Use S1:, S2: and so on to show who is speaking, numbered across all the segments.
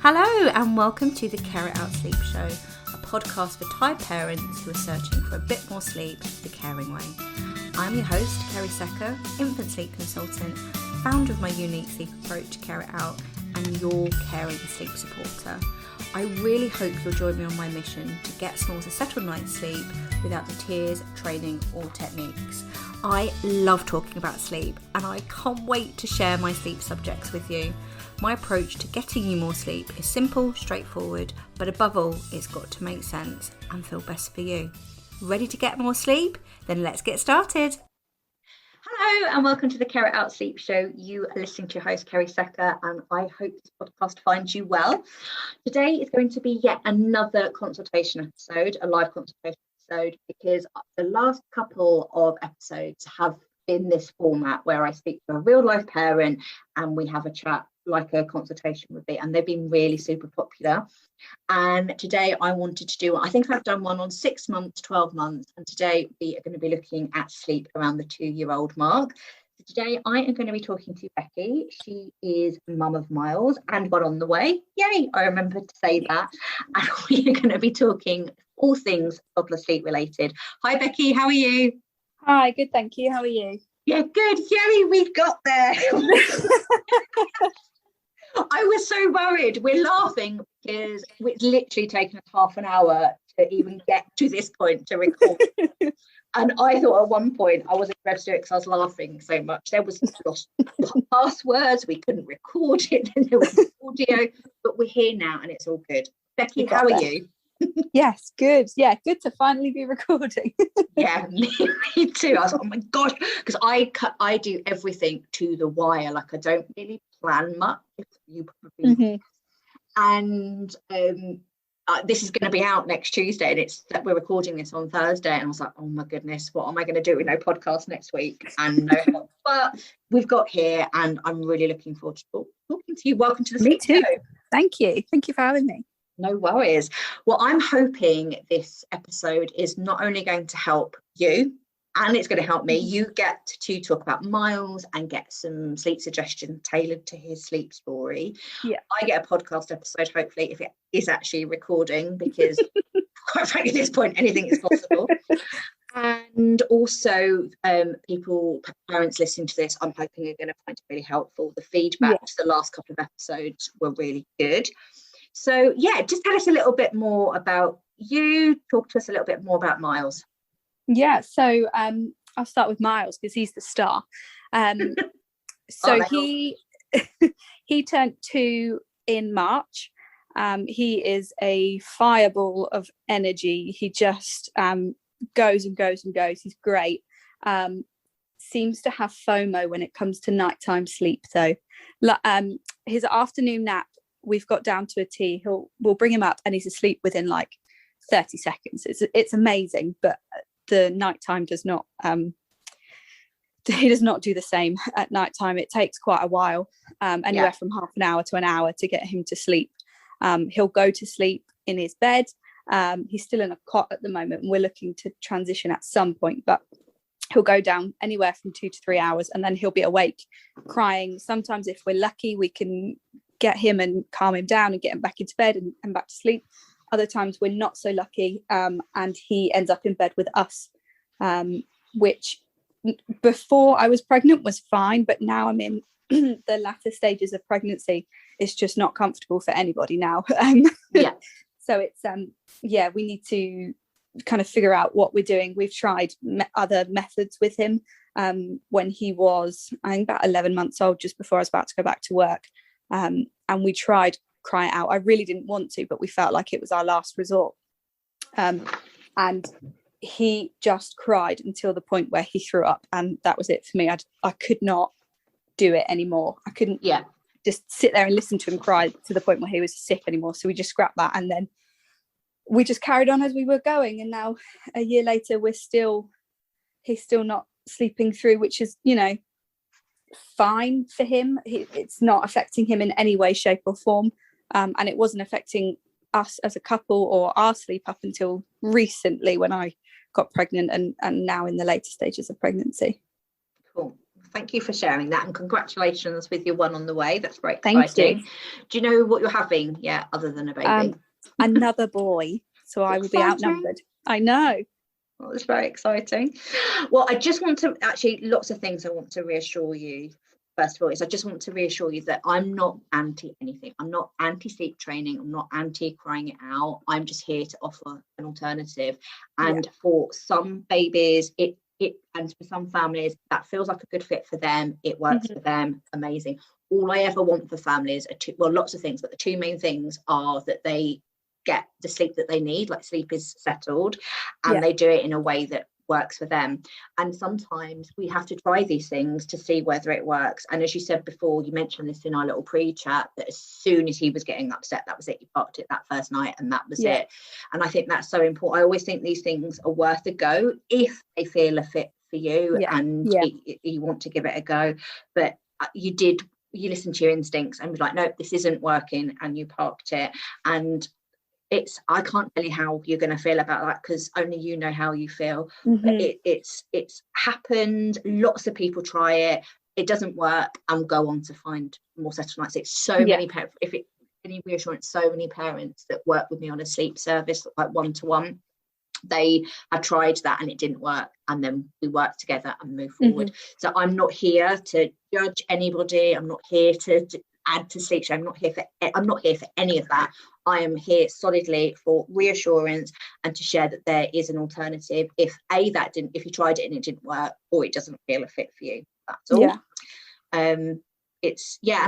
S1: Hello and welcome to the Care It Out Sleep Show, a podcast for tired parents who are searching for a bit more sleep the caring way. I'm your host, Kerry Secker, infant sleep consultant, founder of my unique sleep approach, Care It Out, and your caring sleep supporter. I really hope you'll join me on my mission to get snores a settled night's sleep without the tears, training or techniques. I love talking about sleep and I can't wait to share my sleep subjects with you. My approach to getting you more sleep is simple, straightforward, but above all, it's got to make sense and feel best for you. Ready to get more sleep? Then let's get started. Hello and welcome to the Care It Out Sleep Show. You are listening to your host, Kerry Secker, and I hope this podcast finds you well. Today is going to be yet another consultation episode, a live consultation episode, because the last couple of episodes have been this format where I speak to a real life parent and we have a chat like a consultation would be, and they've been really super popular. And today I wanted to do, I think I've done one on 6 months, 12 months, and today we are going to be looking at sleep around the 2-year-old mark. So today I am going to be talking to Becky. She is mum of Myles and one on the way. Yay, I remembered to say that. And we are going to be talking all things toddler sleep related. Hi Becky, how are you?
S2: Hi, good, thank you. How are you?
S1: Yeah, good. Yay, we've got there. I was so worried. We're laughing because it's literally taken us half an hour to even get to this point to record. And I thought at one point I wasn't ready to do it because I was laughing so much. There was lost passwords, we couldn't record it, and there was audio, but we're here now and it's all good. Becky, how are you?
S2: Yes, good. Yeah, good to finally be recording.
S1: Yeah, me too. I was like, oh my gosh, because I do everything to the wire. Like I don't really plan much. You probably and this is going to be out next Tuesday, and it's that we're recording this on Thursday. And I was like, oh my goodness, what am I going to do with no podcast next week and no help? But we've got here, and I'm really looking forward to talking to you. Welcome to the Sleep Show.
S2: Thank you for having me.
S1: No worries. Well, I'm hoping this episode is not only going to help you, and it's going to help me. You get to talk about Myles and get some sleep suggestions tailored to his sleep story.
S2: Yeah.
S1: I get a podcast episode, hopefully, if it is actually recording, because quite frankly, at this point, anything is possible. And also, parents listening to this, I'm hoping are going to find it really helpful. The feedback to the last couple of episodes were really good. So, yeah, just tell us a little bit more about you. Talk to us a little bit more about Myles.
S2: Yeah, so I'll start with Myles because he's the star. So he turned 2 in March. He is a fireball of energy. He just goes and goes and goes. He's great. Seems to have FOMO when it comes to nighttime sleep, though. His afternoon nap, we've got down to a T. We'll bring him up and he's asleep within like 30 seconds. It's amazing, but the nighttime does not he does not do the same at nighttime. It takes quite a while, anywhere from half an hour to an hour to get him to sleep. He'll go to sleep in his bed. He's still in a cot at the moment, and we're looking to transition at some point, but he'll go down anywhere from 2 to 3 hours, and then he'll be awake crying. Sometimes if we're lucky, we can get him and calm him down and get him back into bed and back to sleep. Other times we're not so lucky, and he ends up in bed with us, which before I was pregnant was fine, but now I'm in the latter stages of pregnancy. It's just not comfortable for anybody now. So it's we need to kind of figure out what we're doing. We've tried other methods with him when he was, I think, about 11 months old, just before I was about to go back to work. And we tried Cry It Out. I really didn't want to, but we felt like it was our last resort. And he just cried until the point where he threw up, and that was it for me. I could not do it anymore. I couldn't just sit there and listen to him cry to the point where he was sick anymore. So we just scrapped that, and then we just carried on as we were going. And now a year later, he's still not sleeping through, which is, fine for him. It's not affecting him in any way, shape or form, and it wasn't affecting us as a couple or our sleep up until recently when I got pregnant and now in the later stages of pregnancy.
S1: Cool. Thank you for sharing that, and congratulations with your one on the way. That's very
S2: Thank
S1: exciting.
S2: you.
S1: Do you know what you're having yet, other than a baby?
S2: Another boy, so I will be outnumbered. I know.
S1: Well, it's very exciting. Well, I just want to lots of things I want to reassure you. First of all, I just want to reassure you that I'm not anti anything. I'm not anti sleep training. I'm not anti crying it out. I'm just here to offer an alternative. And for some babies, and for some families, that feels like a good fit for them. It works for them. Amazing. All I ever want for families are lots of things, but the two main things are that they get the sleep that they need, like sleep is settled, and they do it in a way that works for them. And sometimes we have to try these things to see whether it works. And as you said before, you mentioned this in our little pre-chat, that as soon as he was getting upset, that was it. You parked it that first night and that was it. And I think that's so important. I always think these things are worth a go if they feel a fit for you and you want to give it a go. But you listened to your instincts and was like, no, this isn't working, and you parked it. And I can't tell you how you're going to feel about that, because only you know how you feel. But it's happened. Lots of people try it, it doesn't work, and go on to find more settled nights. It's so many parents, any reassurance, so many parents that work with me on a sleep service, like one-to-one, they have tried that and it didn't work, and then we work together and move forward. So I'm not here to judge anybody. I'm not here to add to sleep. I'm not here for any of that. I am here solidly for reassurance and to share that there is an alternative if you tried it and it didn't work, or it doesn't feel a fit for you. That's all. And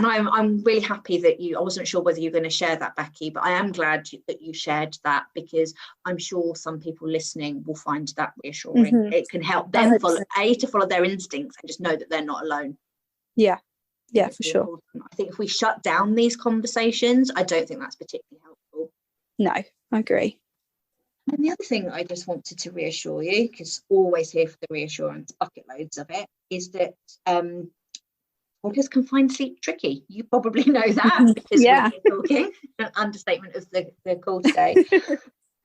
S1: I'm really happy that I wasn't sure whether you're going to share that, Becky, but I am glad that you shared that, because I'm sure some people listening will find that reassuring. It can help them to follow their instincts and just know that they're not alone.
S2: Yeah, for sure.
S1: Important. I think if we shut down these conversations, I don't think that's particularly helpful.
S2: No, I agree.
S1: And the other thing I just wanted to reassure you, because always here for the reassurance, bucket loads of it, is that toddlers can find sleep tricky. You probably know that because we're talking. Understatement of the call today.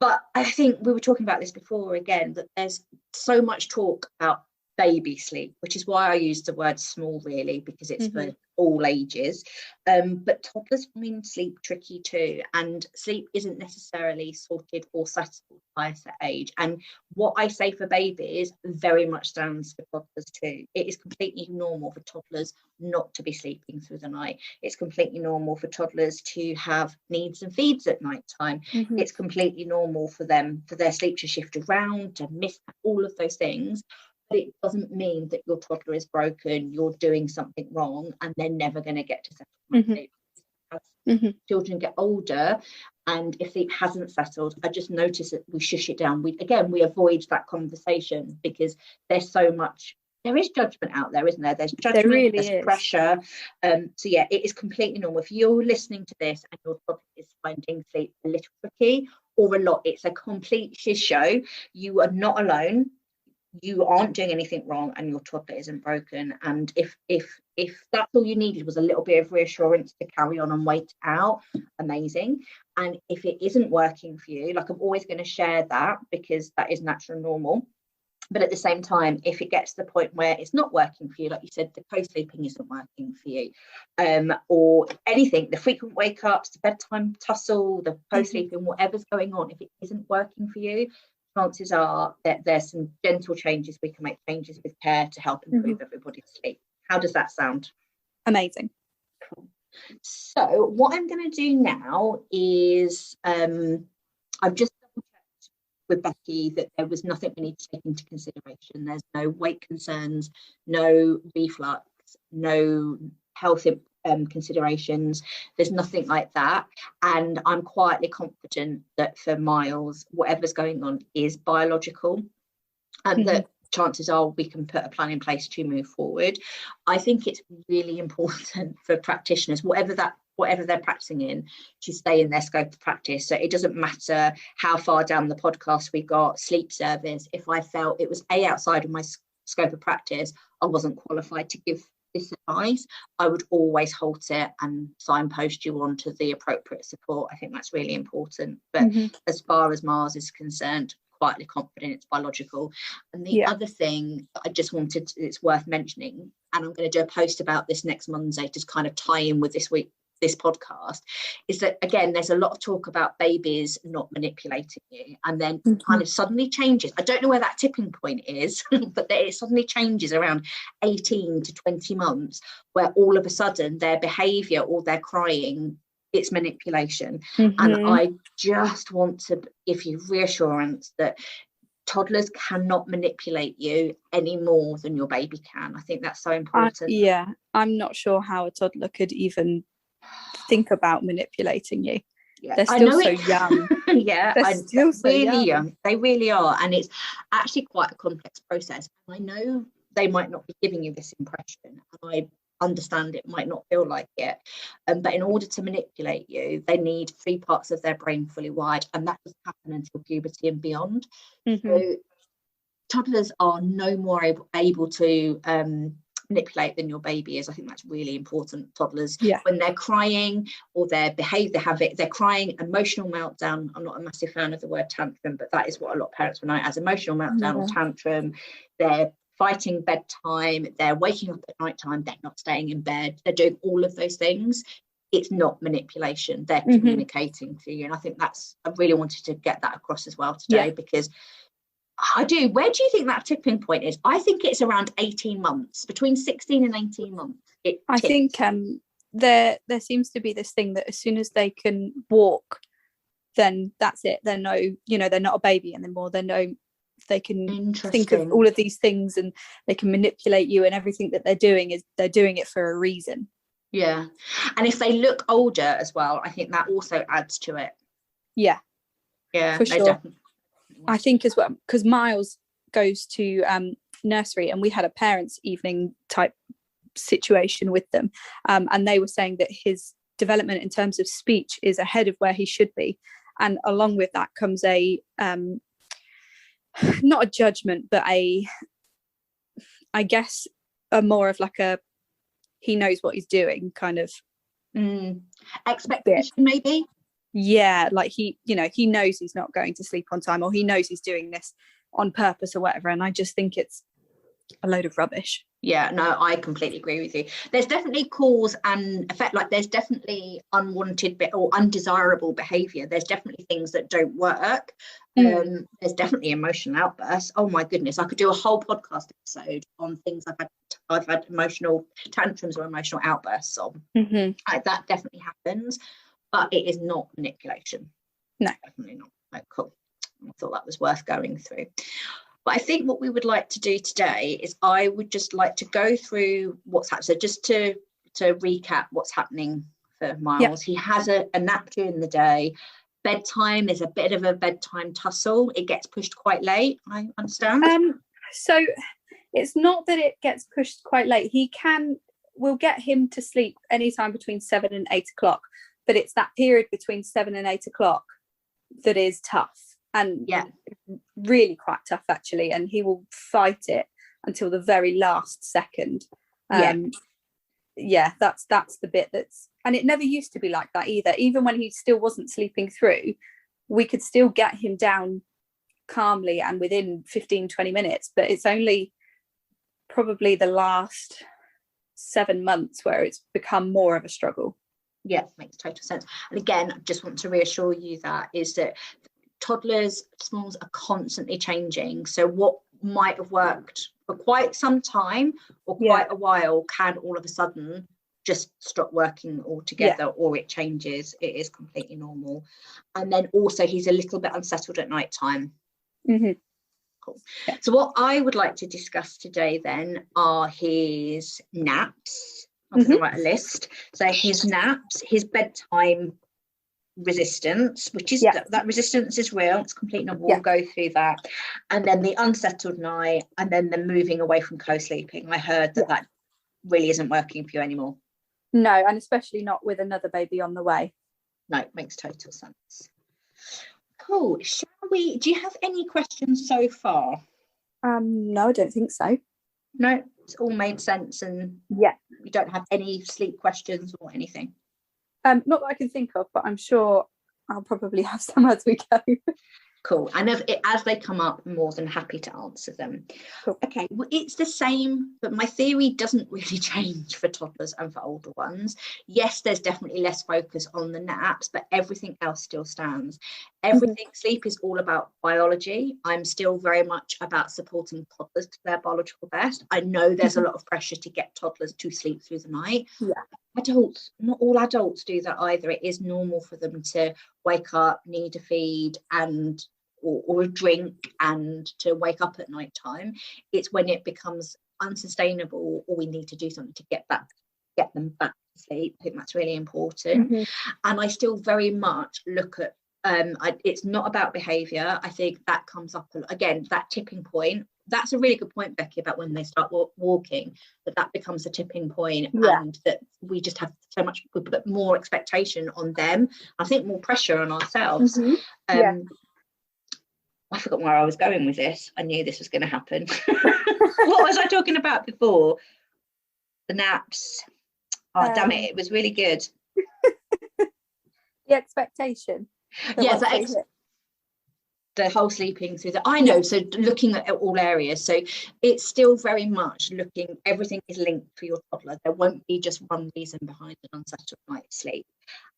S1: But I think we were talking about this before again, that there's so much talk about baby sleep, which is why I use the word small, really, because it's for all ages. But toddlers find sleep tricky too, and sleep isn't necessarily sorted or settled by a set age. And what I say for babies very much stands for toddlers too. It is completely normal for toddlers not to be sleeping through the night. It's completely normal for toddlers to have needs and feeds at night time. It's completely normal for their sleep to shift around, to miss all of those things. But it doesn't mean that your toddler is broken, you're doing something wrong, and they're never going to get to settle sleep. As children get older, and if sleep hasn't settled, I just notice that we shush it down. We avoid that conversation because there is judgment out there, isn't there? There's judgment, there's pressure. So it is completely normal. If you're listening to this and your toddler is finding sleep a little tricky or a lot, it's a complete shiz show. You are not alone. You aren't doing anything wrong, and your toddler isn't broken. And if that's all you needed was a little bit of reassurance to carry on and wait out, amazing. And if it isn't working for you, like, I'm always going to share that, because that is natural and normal. But at the same time, if it gets to the point where it's not working for you, like you said, the co-sleeping isn't working for you, or anything, the frequent wake ups, the bedtime tussle, the co-sleeping, whatever's going on, if it isn't working for you, chances are that there's some gentle changes we can make, changes with care to help improve everybody's sleep. How does that sound?
S2: Amazing.
S1: Cool. So what I'm going to do now is I've just double-checked with Becky that there was nothing we need to take into consideration. There's no weight concerns, no reflux, no health considerations. There's nothing like that, and I'm quietly confident that for Myles, whatever's going on is biological, and that chances are we can put a plan in place to move forward. I think it's really important for practitioners, whatever they're practicing in, to stay in their scope of practice. So it doesn't matter how far down the podcast we got sleep service. If I felt it was outside of my scope of practice, I wasn't qualified to give this advice, I would always halt it and signpost you on to the appropriate support. I think that's really important. But as far as Myles is concerned, quietly confident it's biological. And the other thing that I just wanted, it's worth mentioning, and I'm going to do a post about this next Monday to kind of tie in with this podcast, is that again there's a lot of talk about babies not manipulating you, and then kind of suddenly changes. I don't know where that tipping point is, but it suddenly changes around 18 to 20 months, where all of a sudden their behavior or their crying, it's manipulation. And I just want to give you reassurance that toddlers cannot manipulate you any more than your baby can. I think that's so important.
S2: I'm not sure how a toddler could even think about manipulating you. They're still so young.
S1: They're still so really young. They really are, and it's actually quite a complex process. I know they might not be giving you this impression, and I understand it might not feel like it, but in order to manipulate you, they need 3 parts of their brain fully wired, and that doesn't happen until puberty and beyond. So toddlers are no more able to manipulate than your baby is. I think that's really important. Toddlers, when they're crying or they're crying, emotional meltdown. I'm not a massive fan of the word tantrum, but that is what a lot of parents will know as emotional meltdown or tantrum. They're fighting bedtime, they're waking up at night time, they're not staying in bed, they're doing all of those things. It's not manipulation, they're communicating to you. And I think I really wanted to get that across as well today, because where do you think that tipping point is? I think it's around 18 months, between 16 and 18 months.
S2: I think there seems to be this thing that as soon as they can walk, then that's it. They're they're not a baby anymore. They can think of all of these things, and they can manipulate you, and everything that they're doing it for a reason.
S1: And if they look older as well, I think that also adds to it.
S2: For sure. Definitely. I think as well, because Myles goes to nursery, and we had a parents' evening type situation with them, and they were saying that his development in terms of speech is ahead of where he should be, and along with that comes a not a judgment, but I guess a more of like a he knows what he's doing kind of
S1: expectation maybe.
S2: Like he knows he's not going to sleep on time, or he knows he's doing this on purpose or whatever, and I just think it's a load of rubbish.
S1: No, I completely agree with you. There's definitely cause and effect, like there's definitely unwanted or undesirable behavior. There's definitely things that don't work. There's definitely emotional outbursts. Oh my goodness, I could do a whole podcast episode on things I've had emotional tantrums or emotional outbursts on. That definitely happens, but it is not manipulation.
S2: No,
S1: definitely not. Cool. I thought that was worth going through. But I think what we would like to do today is I would just like to go through what's happened. So just to recap what's happening for Myles. He has a nap during the day. Bedtime is a bit of a bedtime tussle. It gets pushed quite late, I understand.
S2: So it's not that it gets pushed quite late. We'll get him to sleep anytime between 7 and 8 o'clock. But it's that period between 7 and 8 o'clock that is tough. And really quite tough actually, and he will fight it until the very last second. That's the bit and it never used to be like that either. Even when he still wasn't sleeping through, we could still get him down calmly and within 15-20 minutes, but it's only probably the last 7 months where it's become more of a struggle.
S1: Makes total sense. And again, I just want to reassure you that toddlers, smalls are constantly changing. So what might have worked for quite some time or quite a while can all of a sudden just stop working altogether, or it changes. It is completely normal. And then also he's a little bit unsettled at night time. Cool. So what I would like to discuss today then are his naps. I'm going to write a list. So his naps, his bedtime resistance, which is that resistance is real, it's completely normal. We'll go through that, and then the unsettled night, and then the moving away from co-sleeping. I heard that really isn't working for you anymore.
S2: No, and especially not with another baby on the way.
S1: No, it makes total sense. Cool. Do you have any questions so far?
S2: No, I don't think so.
S1: No, it's all made sense, and you don't have any sleep questions or anything.
S2: Not that I can think of, but I'm sure I'll probably have some as we go.
S1: Cool. And as they come up, I'm more than happy to answer them.
S2: Cool.
S1: Okay, well, it's the same, but my theory doesn't really change for toddlers and for older ones. Yes, there's definitely less focus on the naps, but everything else still stands. Everything, sleep is all about biology. I'm still very much about supporting toddlers to their biological best. I know there's a lot of pressure to get toddlers to sleep through the night.
S2: Yeah.
S1: Adults, not all adults do that either. It is normal for them to wake up, need a feed or a drink, and to wake up at night time. It's when it becomes unsustainable or we need to do something to get them back to sleep. I think that's really important. And I still very much look at it's not about behavior. I think that comes up again, that tipping point. That's a really good point, Becky, about when they start walking, that becomes a tipping point, and that we just have so much more expectation on them. I think more pressure on ourselves. I forgot where I was going with this. I knew this was going to happen. What was I talking about before? The naps. Oh, damn it. It was really good.
S2: The expectation.
S1: The whole sleeping through I know. So looking at all areas. So it's still very much everything is linked for your toddler. There won't be just one reason behind an unsettled night's sleep.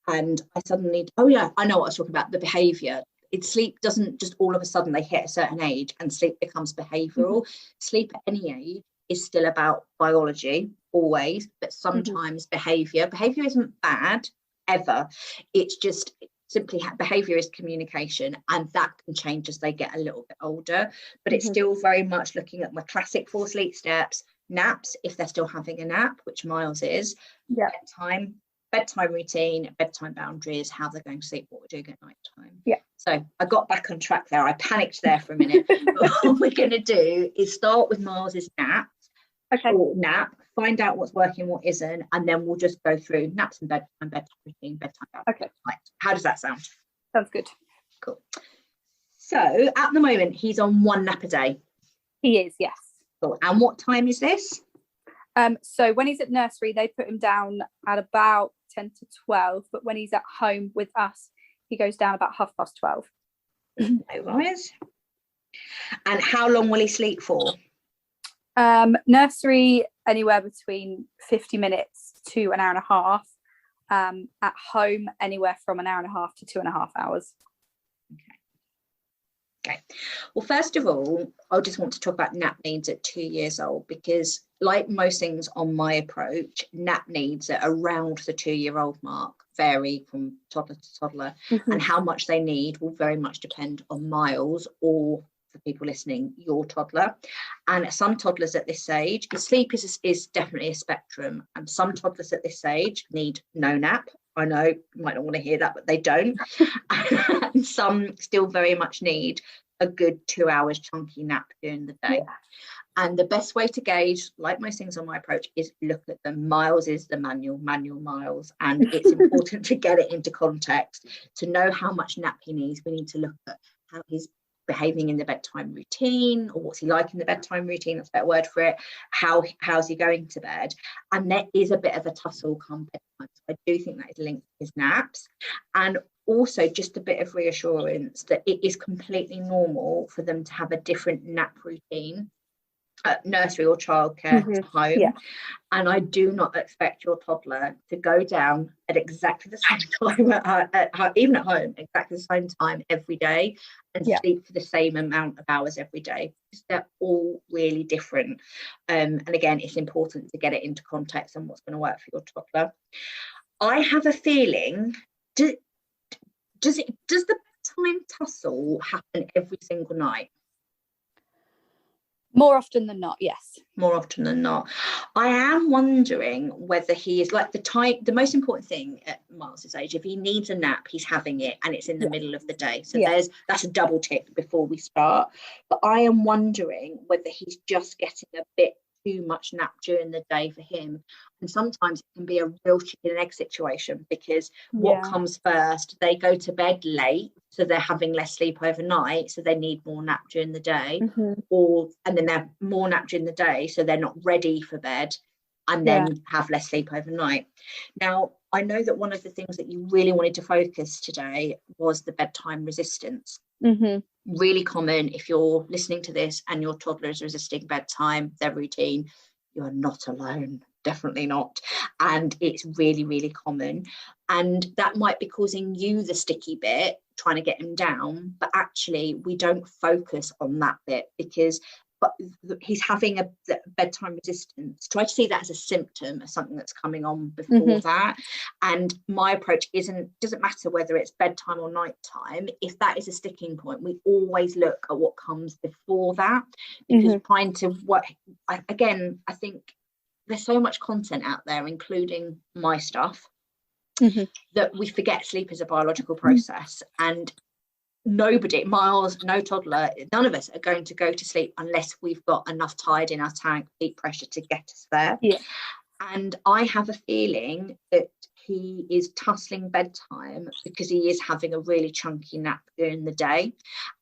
S1: And I suddenly, I know what I was talking about, the behavior. Sleep doesn't just all of a sudden they hit a certain age and sleep becomes behavioral. Sleep at any age is still about biology, always, but sometimes behavior isn't bad ever. It's just simply behavior is communication, and that can change as they get a little bit older. But it's still very much looking at my classic 4 sleep steps: naps if they're still having a nap, which Myles is, bedtime routine, bedtime boundaries, how they're going to sleep, what we're doing at night time. So I got back on track there. I panicked there for a minute. But what we're going to do is start with Myles's nap. Find out what's working, what isn't, and then we'll just go through naps and bedtime routine, bedtime boundaries. How does that sound?
S2: Sounds good.
S1: Cool. So at the moment he's on 1 nap a day.
S2: He is, yes.
S1: Cool. And what time is this?
S2: So when he's at nursery, they put him down at about 10 to 12, but when he's at home with us, he goes down about 12:30.
S1: No worries. And how long will he sleep for?
S2: Nursery, anywhere between 50 minutes to an hour and a half. At home, anywhere from an hour and a half to 2.5 hours.
S1: Okay. Well, first of all, I just want to talk about nap needs at 2 years old, because like most things on my approach, nap needs at around the 2-year-old mark vary from toddler to toddler, and how much they need will very much depend on Myles, or for people listening, your toddler. And some toddlers at this age, sleep is definitely a spectrum, and some toddlers at this age need no nap. I know you might not want to hear that, but they don't. And some still very much need a good 2 hours chunky nap during the day. And the best way to gauge, like most things on my approach, is look at them. Myles is the manual Myles, and it's important to get it into context. To know how much nap he needs, we need to look at how he's behaving in the bedtime routine, or what's he like in the bedtime routine, that's a better word for it. How's he going to bed? And there is a bit of a tussle come bedtime, so I do think that is linked to his naps. And also just a bit of reassurance that it is completely normal for them to have a different nap routine at nursery or childcare at home. And I do not expect your toddler to go down at exactly the same time, even at home, exactly the same time every day, and sleep for the same amount of hours every day, because they're all really different. And again, it's important to get it into context and what's going to work for your toddler. I have a feeling, does the bedtime tussle happen every single night?
S2: More often than not, yes.
S1: More often than not. I am wondering whether he is like the most important thing at Myles's age, if he needs a nap, he's having it, and it's in the middle of the day. So that's a double tick before we start. But I am wondering whether he's just getting a bit too much nap during the day for him. And sometimes it can be a real chicken and egg situation, because what comes first? They go to bed late, so they're having less sleep overnight, so they need more nap during the day, and then they have more nap during the day, so they're not ready for bed, and then have less sleep overnight. Now, I know that one of the things that you really wanted to focus today was the bedtime resistance. Really common. If you're listening to this and your toddler is resisting bedtime, their routine, you are not alone. Definitely not. And it's really, really common. And that might be causing you the sticky bit, trying to get him down. But actually, we don't focus on that bit because he's having a bedtime resistance. Try to see that as a symptom of something that's coming on before that. And my approach doesn't matter whether it's bedtime or nighttime. If that is a sticking point, we always look at what comes before that, because trying to I think there's so much content out there, including my stuff, that we forget sleep is a biological process. And nobody, Myles, no toddler, none of us are going to go to sleep unless we've got enough tide in our tank, peak pressure to get us there. And I have a feeling that he is tussling bedtime because he is having a really chunky nap during the day,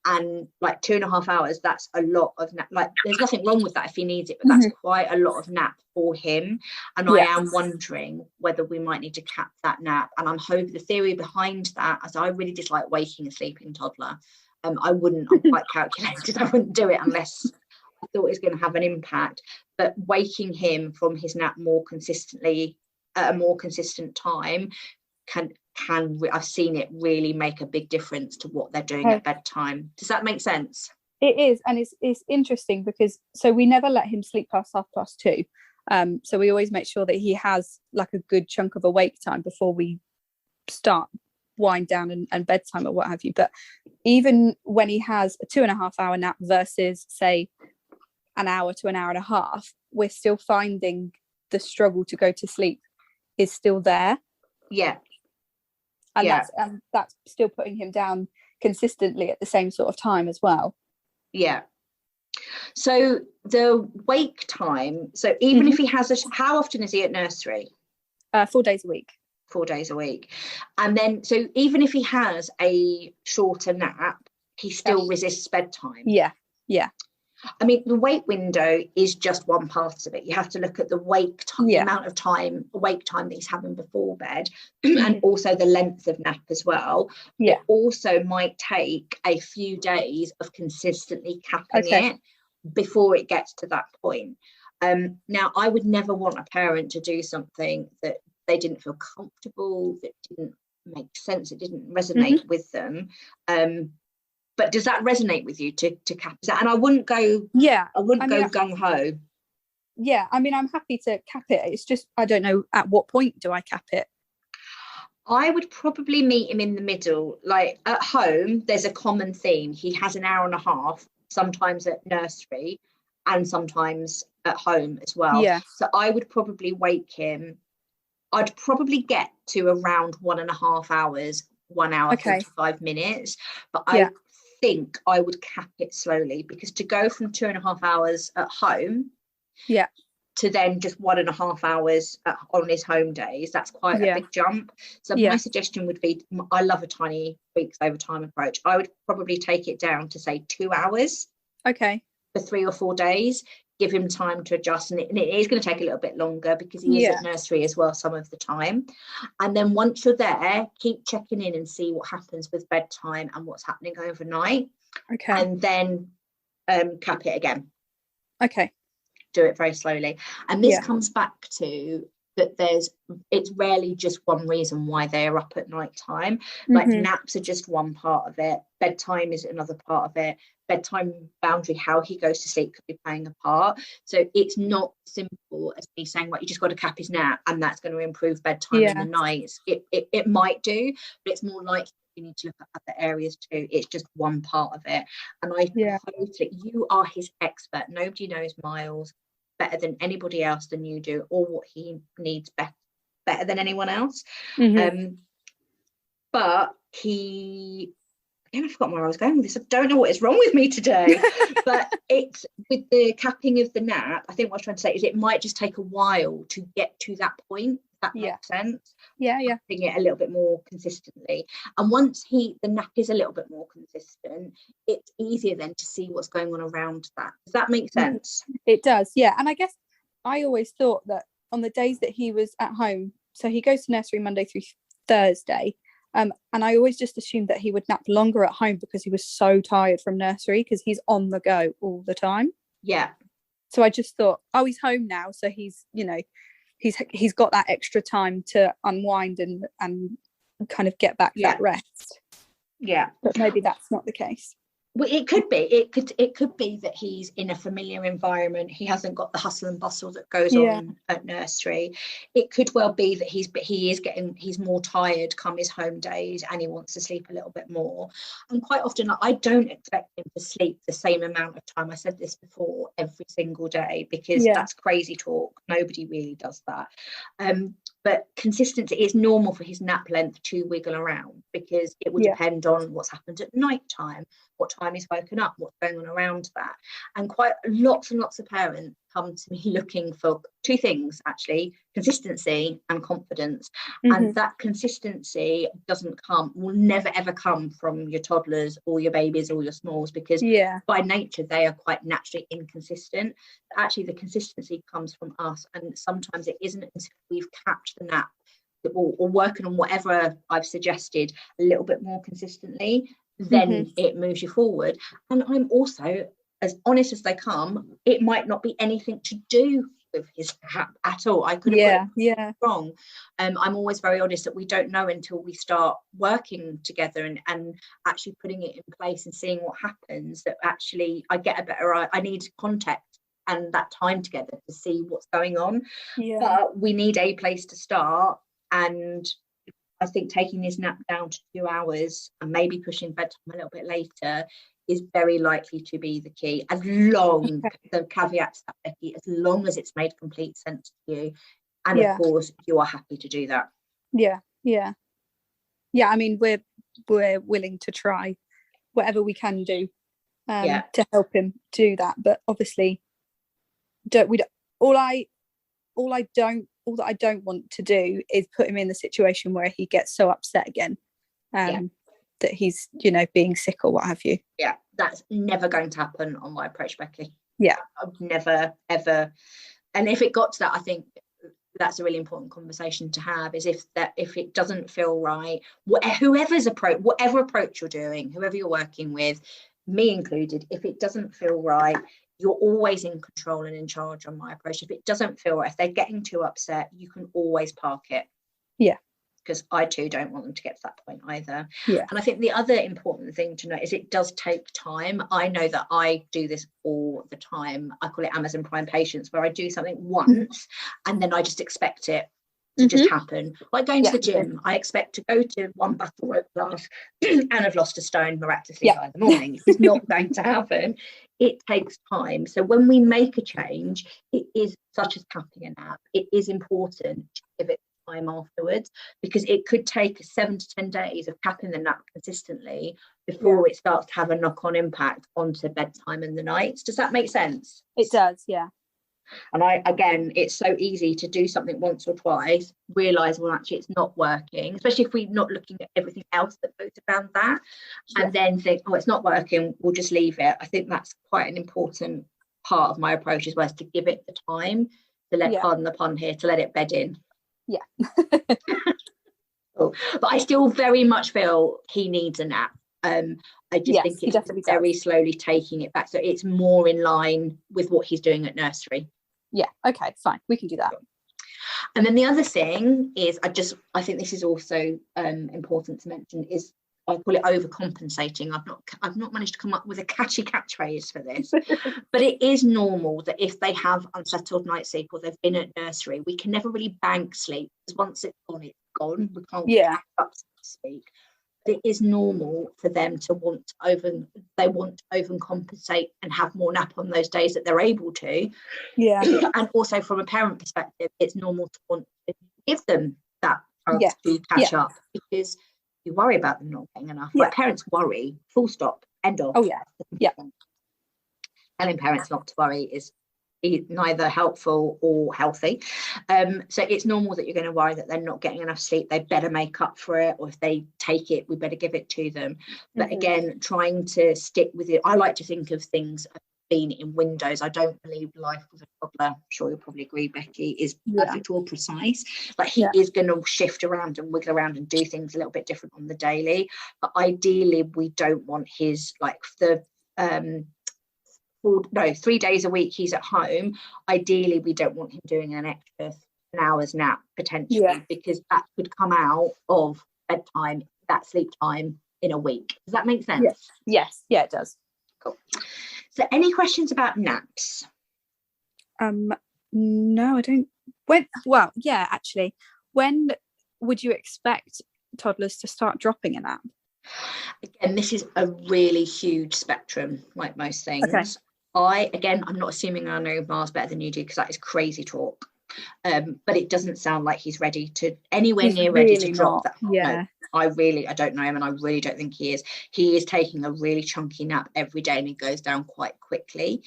S1: and like 2.5 hours, that's a lot of nap. Like, there's nothing wrong with that if he needs it, but that's quite a lot of nap for him. And I am wondering whether we might need to cap that nap. And I'm hoping the theory behind that, as I really dislike waking a sleeping toddler, I'm quite calculated. I wouldn't do it unless I thought it was going to have an impact. But waking him from his nap more consistently at a more consistent time can I've seen it really make a big difference to what they're doing at bedtime. Does that make sense?
S2: It is. And it's interesting because we never let him sleep past 2:30. So we always make sure that he has like a good chunk of awake time before we start wind down and bedtime or what have you. But even when he has a 2.5 hour nap versus say an hour to an hour and a half, we're still finding the struggle to go to sleep is still there. And that's still putting him down consistently at the same sort of time as well.
S1: So the wake time, so even if he has how often is he at nursery?
S2: 4 days a week.
S1: 4 days a week. And then so even if he has a shorter nap, he still resists bedtime. I mean, the wake window is just one part of it. You have to look at the wake time, the amount of time, awake time that he's having before bed, and also the length of nap as well. It also might take a few days of consistently capping it before it gets to that point. Now, I would never want a parent to do something that they didn't feel comfortable, that didn't make sense, it didn't resonate with them. But does that resonate with you to cap that? And I wouldn't go gung ho.
S2: Yeah, I mean, I'm happy to cap it. It's just, I don't know at what point do I cap it.
S1: I would probably meet him in the middle. Like at home, there's a common theme. He has an hour and a half, sometimes at nursery and sometimes at home as well. So I would probably wake him. I'd probably get to around 1.5 hours, 1 hour, 45 minutes. But I think I would cap it slowly, because to go from 2.5 hours at home to then just 1.5 hours on his home days, that's quite a big jump. So my suggestion would be, I love a tiny weeks over time approach. I would probably take it down to say 2 hours for 3 or 4 days, give him time to adjust, and it is going to take a little bit longer because he is at nursery as well some of the time. And then once you're there, keep checking in and see what happens with bedtime and what's happening overnight, and then cap it again. Do it very slowly. And this comes back to that it's rarely just one reason why they are up at night time. Like naps are just one part of it, bedtime is another part of it, bedtime boundary, how he goes to sleep, could be playing a part. So it's not simple as me saying, right, you just got to cap his nap and that's going to improve bedtime in the nights. It might do, but it's more likely you need to look at other areas too. It's just one part of it. And you are his expert. Nobody knows Myles better than anybody else than you do, or what he needs better than anyone else. But I forgot where I was going with this. I don't know what is wrong with me today. But it's with the capping of the nap, I think what I was trying to say is it might just take a while to get to that point. If that makes sense. Capping it a little bit more consistently. And once the nap is a little bit more consistent, it's easier then to see what's going on around that. Does that make sense?
S2: It does, yeah. And I guess I always thought that on the days that he was at home so he goes to nursery Monday through Thursday. And I always just assumed that he would nap longer at home because he was so tired from nursery, because he's on the go all the time.
S1: Yeah.
S2: So I just thought, oh, he's home now, so he's, you know, he's got that extra time to unwind and kind of get back that rest.
S1: Yeah.
S2: But maybe that's not the case.
S1: Well, it could be. It could be that he's in a familiar environment. He hasn't got the hustle and bustle that goes on at nursery. It could well be that he's more tired come his home days, and he wants to sleep a little bit more. And quite often, I don't expect him to sleep the same amount of time. I said this before, every single day, because that's crazy talk. Nobody really does that. But consistency is normal for his nap length to wiggle around, because it will depend on what's happened at night time, what time he's woken up, what's going on around that. And quite lots and lots of parents come to me looking for two things, actually: consistency and confidence. And that consistency will never ever come from your toddlers or your babies or your smalls, because by nature they are quite naturally inconsistent. Actually, the consistency comes from us, and sometimes it isn't until we've capped the nap or working on whatever I've suggested a little bit more consistently, then it moves you forward. And I'm also as honest as they come, it might not be anything to do with his nap at all. I could have got it wrong. I'm always very honest that we don't know until we start working together and actually putting it in place and seeing what happens, that actually I get a better, I need context and that time together to see what's going on. But we need a place to start, and I think taking his nap down to 2 hours and maybe pushing bedtime a little bit later is very likely to be the key, as long the caveat to that, Becky, as long as it's made complete sense to you, and of course you are happy to do that.
S2: I mean, we're willing to try whatever we can do to help him do that, but obviously all that I don't want to do is put him in the situation where he gets so upset again that he's, you know, being sick or what have you.
S1: That's never going to happen on my approach, Becky. I've never ever. And if it got to that, I think that's a really important conversation to have, is if it doesn't feel right, whatever approach you're doing, whoever you're working with, me included, if it doesn't feel right, you're always in control and in charge on my approach. If it doesn't feel right, if they're getting too upset, you can always park it. Because I too don't want them to get to that point either. And I think the other important thing to note is it does take time. I know that I do this all the time. I call it Amazon Prime patience, where I do something once and then I just expect it to just happen. Like going to the gym, I expect to go to one battle rope class and have lost a stone miraculously by the morning. It's not going to happen. It takes time. So when we make a change, it is, such as capping a nap, it is important to give it time afterwards, because it could take 7 to 10 days of capping the nap consistently before it starts to have a knock-on impact onto bedtime and the nights. Does that make sense?
S2: It does,
S1: And again, it's so easy to do something once or twice, realise, well, actually it's not working, especially if we're not looking at everything else that goes around that, and then think, oh, it's not working, we'll just leave it. I think that's quite an important part of my approach as well, is to give it the time to let, pardon the pun here, to let it bed in. Cool. But I still very much feel he needs a nap. I just think it's very slowly taking it back, so it's more in line with what he's doing at nursery.
S2: Okay, fine, we can do that.
S1: And then the other thing is, I think this is also important to mention, is I call it overcompensating. I've not managed to come up with a catchy catchphrase for this, but it is normal that if they have unsettled night sleep or they've been at nursery, we can never really bank sleep, because once it's gone. We can't catch up, so to speak. But it is normal for them to want to overcompensate and have more nap on those days that they're able to. And also from a parent perspective, it's normal to want to give them that chance to catch up, because you worry about them not getting enough. Like, parents worry, full stop, end of. Telling parents not to worry is neither helpful or healthy. So it's normal that you're going to worry that they're not getting enough sleep. They better make up for it, or if they take it, we better give it to them. But again, trying to stick with it. I like to think of things been in windows. I don't believe life with a toddler, I'm sure you'll probably agree, Becky, is perfect or precise. Like he is going to shift around and wiggle around and do things a little bit different on the daily. But ideally, we don't want his, like, the 3 days a week he's at home. Ideally, we don't want him doing an extra an hour's nap potentially, because that could come out of bedtime, that sleep time in a week. Does that make sense?
S2: Yes, it does.
S1: Cool. So any questions about naps?
S2: No, I don't. Actually, when would you expect toddlers to start dropping a nap?
S1: Again, this is a really huge spectrum, like most things. I'm not assuming I know Myles better than you do, because that is crazy talk. But it doesn't sound like he's ready to ready to drop that. No, I don't know him, and I really don't think he is. He is taking a really chunky nap every day, and he goes down quite quickly.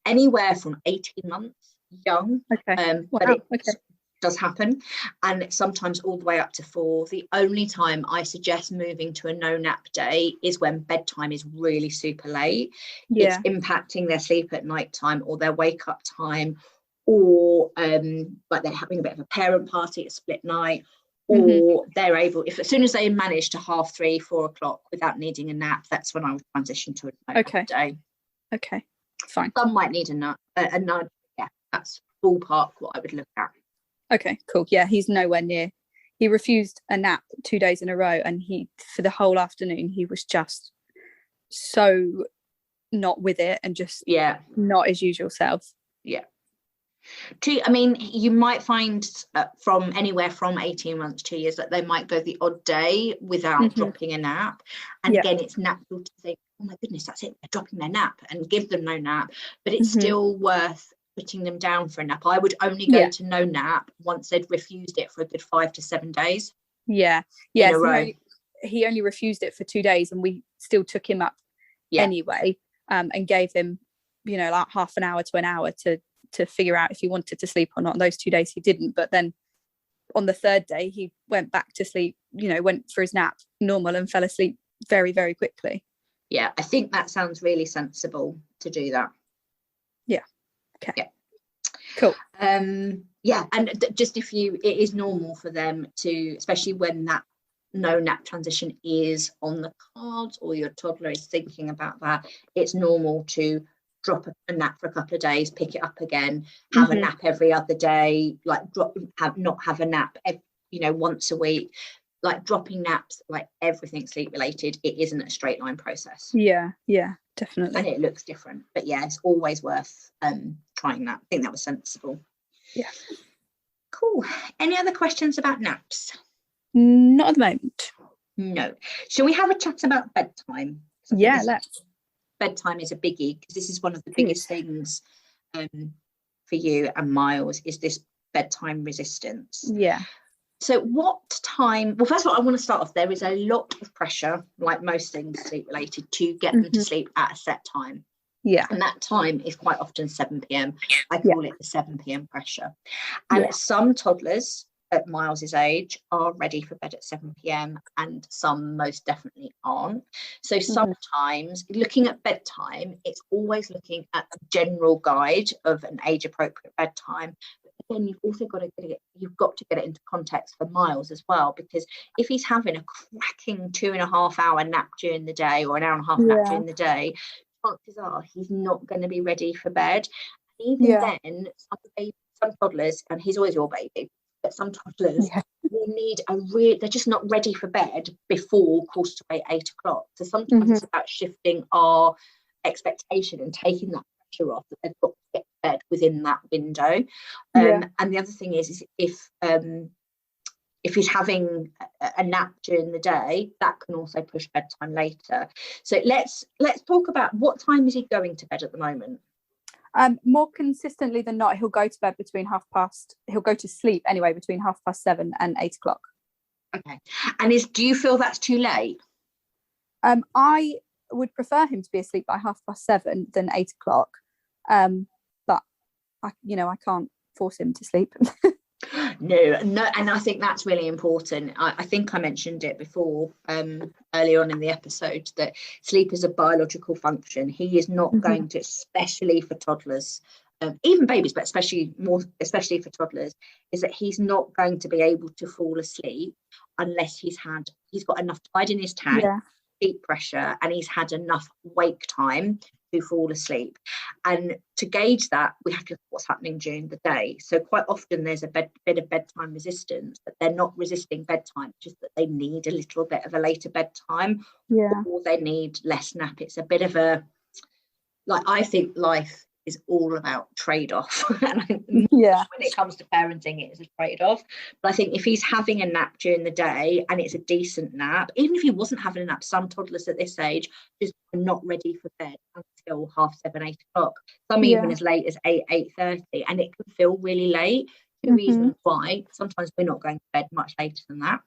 S1: Anywhere from 18 months young. But it does happen, and sometimes all the way up to 4. The only time I suggest moving to a no nap day is when bedtime is really super late. It's impacting their sleep at night time, or their wake up time, or like they're having a bit of a parent party, a split night, or they're able, if as soon as they manage to 3:30, 4 o'clock without needing a nap, that's when I would transition to a no nap day.
S2: Okay, fine.
S1: Some might need a nudge. Yeah, that's ballpark what I would look at.
S2: Okay, cool. Yeah, he's nowhere near. He refused a nap 2 days in a row, and for the whole afternoon he was just so not with it, and just not his usual self.
S1: I mean, you might find from anywhere from 18 months, 2 years, that they might go the odd day without dropping a nap. And again, it's natural to think, oh my goodness, that's it, they're dropping their nap, and give them no nap. But it's still worth putting them down for a nap. I would only go to no nap once they'd refused it for a good 5 to 7 days. In a row.
S2: He only refused it for 2 days, and we still took him up anyway, and gave him, like half an hour to an hour to figure out if he wanted to sleep or not. Those 2 days he didn't, but then on the third day he went back to sleep, went for his nap normal, and fell asleep very, very quickly.
S1: I think that sounds really sensible to do that. Cool. And just it is normal for them to, especially when that no nap transition is on the cards, or your toddler is thinking about that, it's normal to drop a nap for a couple of days, pick it up again, have a nap every other day, like not have a nap once a week. Like dropping naps, like everything sleep related, it isn't a straight line process. Definitely. And it looks different, but it's always worth trying that. I think that was sensible. Cool. Any other questions about naps?
S2: Not at the moment.
S1: No. Shall we have a chat about bedtime?
S2: Let's.
S1: Bedtime is a biggie, because this is one of the biggest things for you and Myles, is this bedtime resistance. So what time, well, first of all, I want to start off, there is a lot of pressure, like most things sleep related, to get them to sleep at a set time. And that time is quite often 7 p.m. I call it the 7 p.m. pressure. And some toddlers at Myles's age are ready for bed at 7 p.m. and some most definitely aren't. So sometimes looking at bedtime, it's always looking at the general guide of an age appropriate bedtime. Then you've also got to get it into context for Myles as well, because if he's having a cracking 2.5 hour nap during the day, or an hour and a half nap during the day, chances are he's not going to be ready for bed. And even then, some toddlers, and he's always your baby, but some toddlers will need they're just not ready for bed before 8 o'clock. So sometimes it's about shifting our expectation and taking that pressure off, that they've got to get to bed within that window. And the other thing is if he's having a nap during the day, that can also push bedtime later. So let's talk about, what time is he going to bed at the moment?
S2: More consistently than not, he'll go to bed he'll go to sleep anyway between 7:30 and 8 o'clock.
S1: Okay. And do you feel that's too late?
S2: I would prefer him to be asleep by 7:30 than 8 o'clock. But I can't force him to sleep.
S1: No, and I think that's really important. I think I mentioned it before, earlier on in the episode, that sleep is a biological function. He is not going to, especially for toddlers, even babies, but especially for toddlers, is that he's not going to be able to fall asleep unless he's got enough tide in his tank, deep pressure, and he's had enough wake time to fall asleep. And to gauge that, we have to look at what's happening during the day. So quite often there's a bit of bedtime resistance, but they're not resisting bedtime, just that they need a little bit of a later bedtime, or they need less nap. It's a bit of a, like, I think life is all about trade-off. And when it comes to parenting, it is a trade-off. But I think if he's having a nap during the day and it's a decent nap, even if he wasn't having a nap, some toddlers at this age just are not ready for bed until 7:30, 8 o'clock. Some even as late as 8:30, and it can feel really late. Two reasons why. Sometimes we're not going to bed much later than that.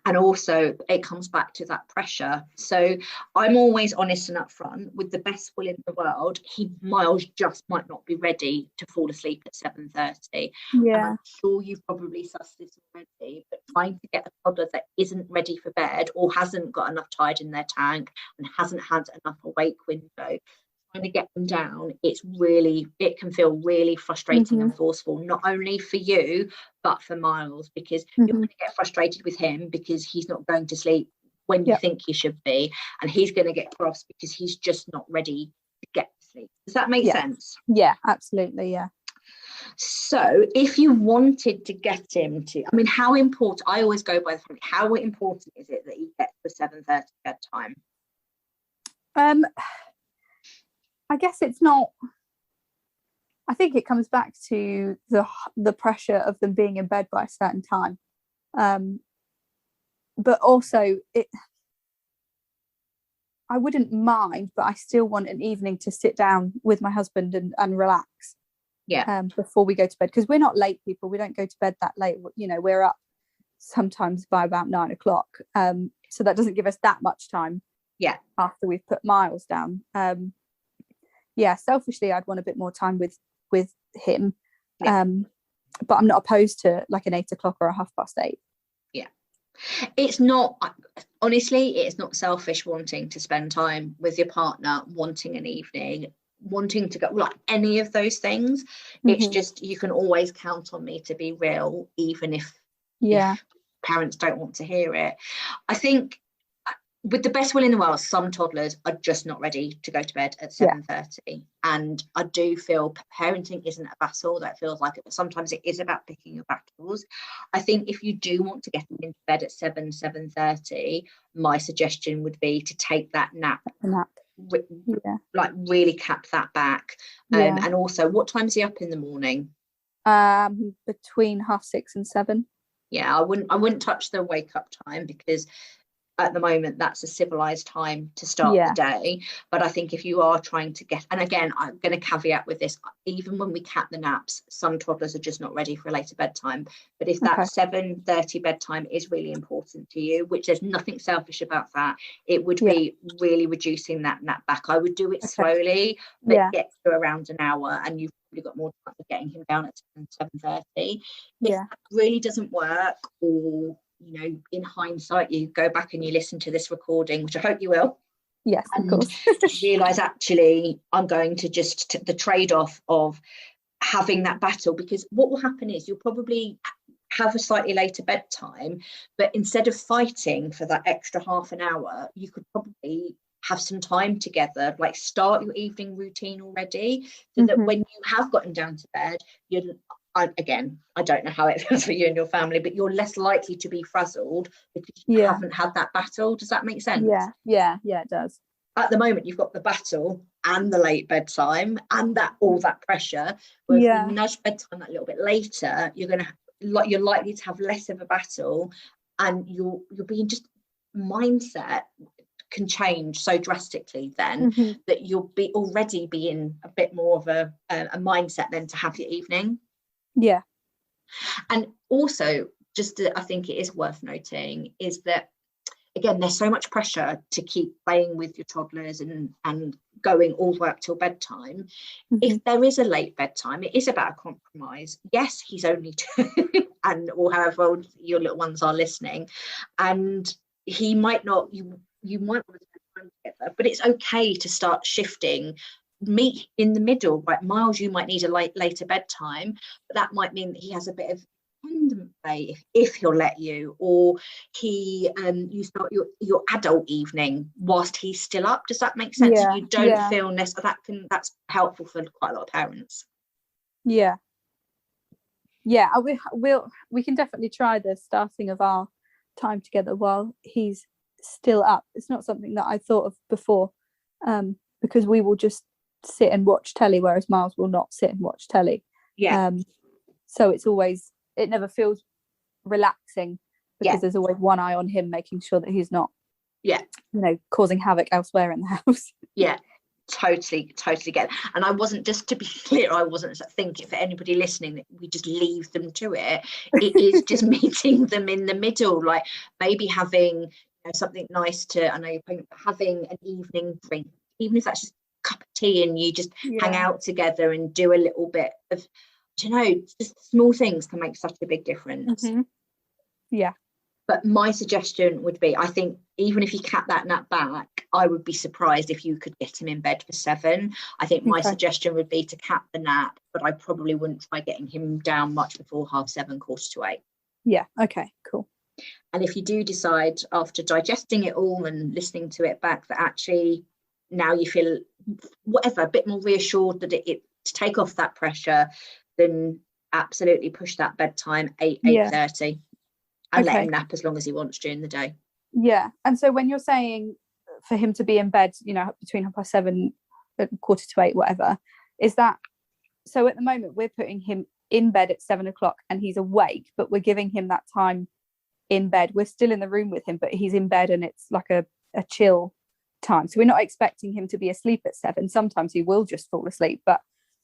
S1: And also it comes back to that pressure. So I'm always honest and upfront. With the best will in the world, Myles just might not be ready to fall asleep at 7:30. I'm sure you've probably sussed this already, but trying to get a toddler that isn't ready for bed or hasn't got enough tide in their tank and hasn't had enough awake window, to get them down, it can feel really frustrating and forceful, not only for you but for Myles, because you're going to get frustrated with him because he's not going to sleep when you think he should be, and he's going to get cross because he's just not ready to get to sleep. Does that make sense?
S2: Absolutely.
S1: So if you wanted to get him to, I mean, how important, I always go by the fact, how important is it that he gets the 7:30 bedtime?
S2: I guess it's not. I think it comes back to the pressure of them being in bed by a certain time, but also I wouldn't mind, but I still want an evening to sit down with my husband and relax. Before we go to bed, because we're not late people. We don't go to bed that late. You know, we're up sometimes by about 9 o'clock. So that doesn't give us that much time. After we've put Myles down. Selfishly, I'd want a bit more time with him, but I'm not opposed to like an 8 o'clock or a 8:30.
S1: It's not, honestly, it's not selfish wanting to spend time with your partner, wanting an evening, wanting to go, like any of those things. It's just, you can always count on me to be real, even if parents don't want to hear it. I think with the best will in the world, some toddlers are just not ready to go to bed at 7:30. And I do feel parenting isn't a battle. That feels like it, but sometimes it is about picking your battles. I think if you do want to get them into bed at 7:30, my suggestion would be to take that nap. Like really cap that back. And also, what time is he up in the morning?
S2: Between 6:30 and 7.
S1: I wouldn't touch the wake up time, because at the moment that's a civilized time to start the day. But I think if you are trying to get, and again, I'm going to caveat with this, even when we cap the naps, some toddlers are just not ready for a later bedtime. But if that 7:30 bedtime is really important to you, which there's nothing selfish about that, it would be really reducing that nap back. I would do it slowly, but get to around an hour, and you've probably got more time of getting him down at 7:30. If that really doesn't work, or you know, in hindsight, you go back and you listen to this recording, which I hope you will.
S2: Yes, of course.
S1: Realise actually I'm going to just the trade-off of having that battle, because what will happen is you'll probably have a slightly later bedtime, but instead of fighting for that extra half an hour, you could probably have some time together, like start your evening routine already, so that when you have gotten down to bed, I don't know how it feels for you and your family, but you're less likely to be frazzled because you haven't had that battle. Does that make sense?
S2: Yeah, it does.
S1: At the moment, you've got the battle and the late bedtime and all that pressure. Whereas if you nudge bedtime that little bit later, you're likely to have less of a battle, and you'll be in just mindset can change so drastically then that you'll already be in a bit more of a mindset then to have your evening. And also, I think it is worth noting is that
S3: again, there's so much pressure to keep playing with your toddlers and going all the way up till bedtime. If there is a late bedtime, it is about a compromise. Yes, he's only 2 and or however old your little ones are listening, and he might not, you might want to spend time together, but it's okay to start shifting, meet in the middle. Right, Myles, you might need a later bedtime, but that might mean that he has a bit of independent play if he'll let you, or he you start your adult evening whilst he's still up. Does that make sense? You don't feel that's helpful for quite a lot of parents.
S2: We can definitely try the starting of our time together while he's still up. It's not something that I thought of before, because we will just sit and watch telly, whereas Myles will not sit and watch telly. So it never feels relaxing, because there's always one eye on him, making sure that he's not causing havoc elsewhere in the house.
S3: Totally get it. And I wasn't, just to be clear, I wasn't thinking for anybody listening that we just leave them to it. It is just meeting them in the middle, like maybe having something nice to, I know you're having an evening drink, even if that's just a cup of tea, and you just hang out together and do a little bit of, just small things can make such a big difference. But my suggestion would be, I think even if you cap that nap back, I would be surprised if you could get him in bed for 7. I think my suggestion would be to cap the nap, but I probably wouldn't try getting him down much before 7:30, 7:45.
S2: Okay, cool.
S3: And if you do decide after digesting it all and listening to it back that actually now you feel a bit more reassured that it to take off that pressure, then absolutely push that bedtime 8:30 and let him nap as long as he wants during the day.
S2: And so when you're saying for him to be in bed, between 7:30 and 7:45, whatever, is that, so at the moment we're putting him in bed at 7 o'clock and he's awake, but we're giving him that time in bed. We're still in the room with him, but he's in bed and it's like a chill time. So we're not expecting him to be asleep at 7. Sometimes he will just fall asleep, but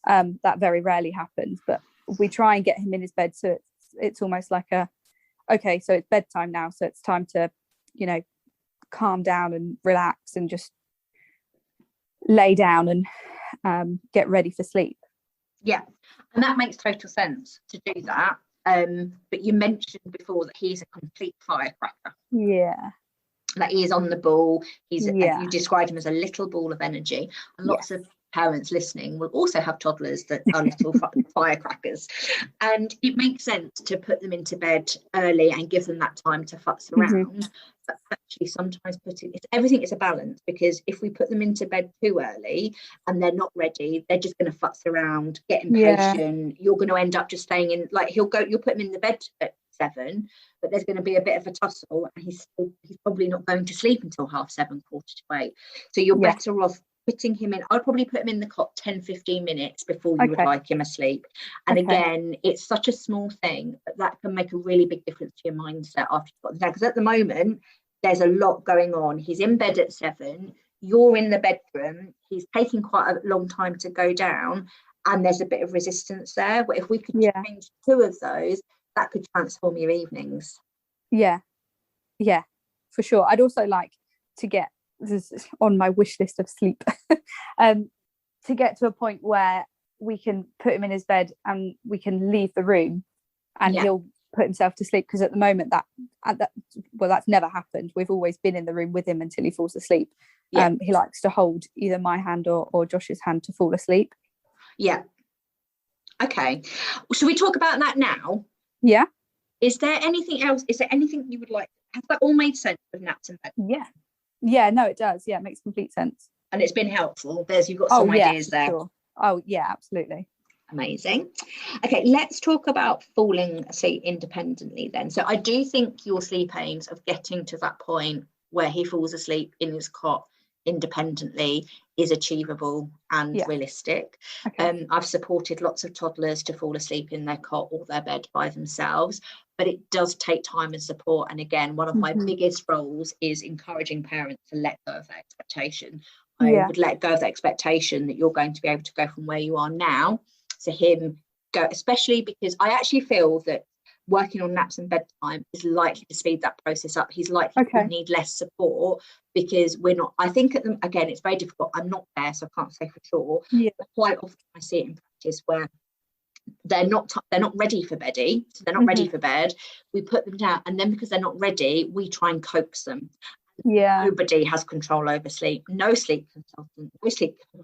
S2: that very rarely happens. But we try and get him in his bed, so it's almost like okay, so it's bedtime now, so it's time to calm down and relax and just lay down and get ready for sleep.
S3: And that makes total sense to do that. But you mentioned before that he's a complete firecracker. Like he is on the ball. You described him as a little ball of energy, and lots of parents listening will also have toddlers that are little firecrackers, and it makes sense to put them into bed early and give them that time to futz around. But actually sometimes everything is a balance, because if we put them into bed too early and they're not ready, they're just going to futz around, get impatient. You're going to end up just staying in, like you'll put him in the bed at 7, but there's going to be a bit of a tussle and he's probably not going to sleep until 7:30, 7:45. So you're better off putting him in. I'd probably put him in the cot 10-15 minutes before you would like him asleep. And again, it's such a small thing, but that can make a really big difference to your mindset after you've got the day. Because at the moment there's a lot going on. He's in bed at 7, you're in the bedroom, he's taking quite a long time to go down, and there's a bit of resistance there. But if we could change 2 of those, that could transform your evenings.
S2: For sure. I'd also like to get, this is on my wish list of sleep, to get to a point where we can put him in his bed and we can leave the room and he'll put himself to sleep. Because at the moment that's never happened. We've always been in the room with him until he falls asleep. He likes to hold either my hand or Josh's hand to fall asleep.
S3: Okay, should we talk about that now? Is there anything else? Is there anything you would like? Has that all made sense with naps in bed?
S2: No, it does. It makes complete sense.
S3: And it's been helpful. You've got some ideas there.
S2: Sure. Oh yeah, absolutely.
S3: Amazing. Okay, let's talk about falling asleep independently then. So I do think your sleep aims of getting to that point where he falls asleep in his cot independently is achievable and realistic. I've supported lots of toddlers to fall asleep in their cot or their bed by themselves, but it does take time and support. And again, one of my biggest roles is encouraging parents to let go of that expectation. I would let go of the expectation that you're going to be able to go from where you are now to him go, especially because I actually feel that working on naps and bedtime is likely to speed that process up. He's likely to need less support because we're not, I think at them again, it's very difficult. I'm not there, so I can't say for sure. But quite often I see it in practice where they're not ready for beddy, so they're not ready for bed. We put them down, and then because they're not ready, we try and coax them. Nobody has control over sleep. No sleep consultant,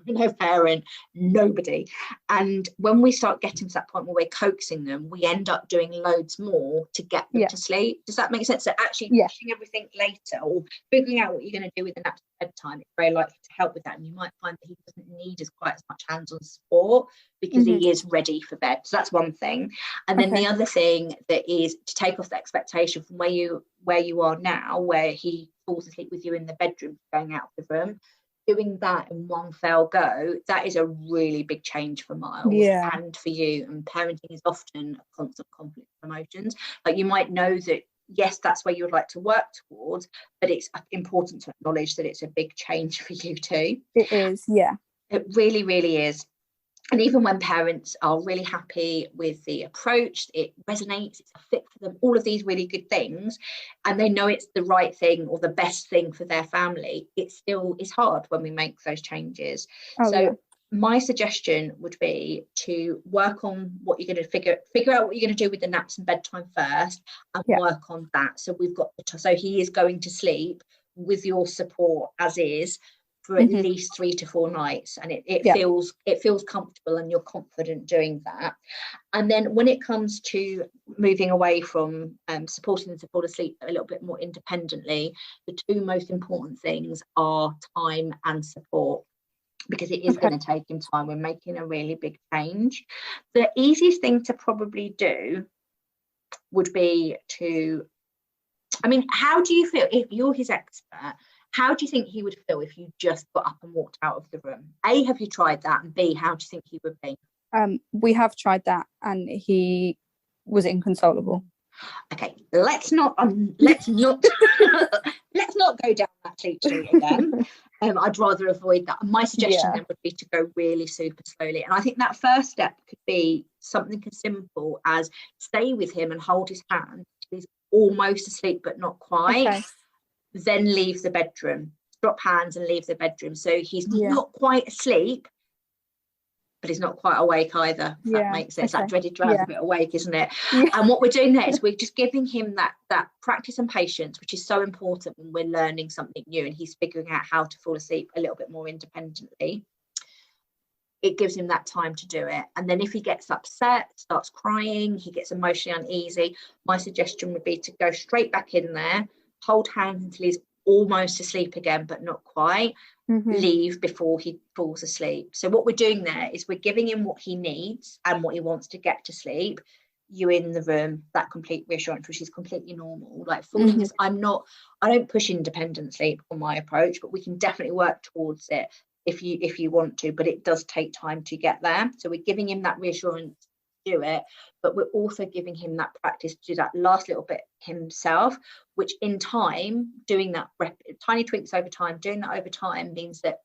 S3: no parent, nobody. And when we start getting to that point where we're coaxing them, we end up doing loads more to get them to sleep. Does that make sense? So actually pushing everything later or figuring out what you're going to do with the naps at bedtime, it's very likely to help with that. And you might find that he doesn't need quite as much hands-on support because he is ready for bed. So that's one thing. And then the other thing that is to take off the expectation from where you are now, where he falls asleep with you in the bedroom, going out of the room, doing that in one fell go, that is a really big change for Myles and for you. And parenting is often a constant conflict of emotions. Like, you might know that yes, that's where you would like to work towards, but it's important to acknowledge that it's a big change for you too.
S2: It is,
S3: it really, really is. And even when parents are really happy with the approach, it resonates, it's a fit for them, all of these really good things, and they know it's the right thing or the best thing for their family, it still is hard when we make those changes. My suggestion would be to work on what you're going to figure out what you're going to do with the naps and bedtime first, and work on that. So we've got so he is going to sleep with your support as is for at least 3 to 4 nights, and it feels comfortable and you're confident doing that. And then when it comes to moving away from supporting them to fall asleep a little bit more independently, the 2 most important things are time and support, because it is going to take him time. We're making a really big change. The easiest thing to probably do would be to, I mean, how do you feel if you're his expert? How do you think he would feel if you just got up and walked out of the room? A, have you tried that? And B, how do you think he would be?
S2: We have tried that, and he was inconsolable.
S3: Okay, let's not let's not go down that sleep street again. I'd rather avoid that. My suggestion then would be to go really super slowly. And I think that first step could be something as simple as stay with him and hold his hand till he's almost asleep but not quite. Then leave the bedroom, drop hands and leave the bedroom. So he's not quite asleep, but he's not quite awake either. If that makes sense. That dreaded drowsy bit awake, isn't it? And what we're doing there is we're just giving him that practice and patience, which is so important when we're learning something new and he's figuring out how to fall asleep a little bit more independently. It gives him that time to do it. And then if he gets upset, starts crying, he gets emotionally uneasy, my suggestion would be to go straight back in there, hold hands until he's almost asleep again but not quite, leave before he falls asleep. So what we're doing there is we're giving him what he needs and what he wants to get to sleep. You in the room, that complete reassurance, which is completely normal. Like falling I don't push independent sleep on my approach, but we can definitely work towards it if you want to, but it does take time to get there. So we're giving him that reassurance to do it, but we're also giving him that practice to do that last little bit himself, which in time, doing that tiny tweaks over time, doing that over time means that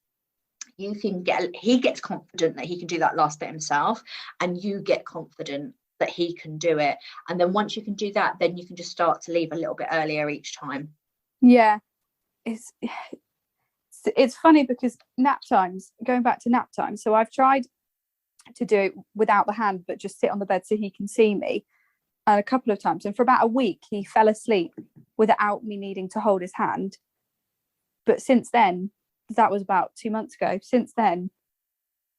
S3: he gets confident that he can do that last bit himself, and you get confident that he can do it. And then once you can do that, then you can just start to leave a little bit earlier each time.
S2: It's funny because nap times, going back to nap time, so I've tried to do it without the hand but just sit on the bed so he can see me, and a couple of times, and for about a week he fell asleep without me needing to hold his hand. But since then, that was about 2 months ago, since then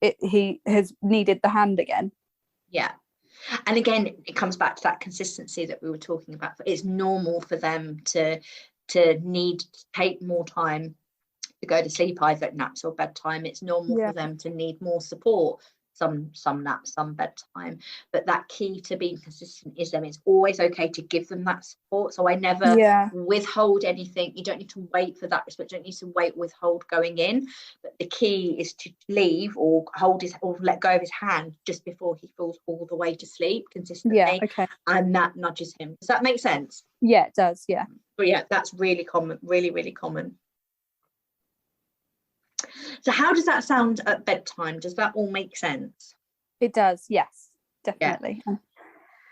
S2: he has needed the hand again.
S3: And again, it comes back to that consistency that we were talking about. It's normal for them to need to take more time to go to sleep, either at naps or bedtime. It's normal for them to need more support, some naps, some bedtime. But that key to being consistent is it's always okay to give them that support. So I never withhold anything. You don't need to wait for that respect. You don't need to withhold going in. But the key is to leave or let go of his hand just before he falls all the way to sleep consistently. And that nudges him. Does that make sense?
S2: Yeah, it does.
S3: But that's really common, really, really common. So how does that sound at bedtime? Does that all make sense?
S2: It does, yes, definitely.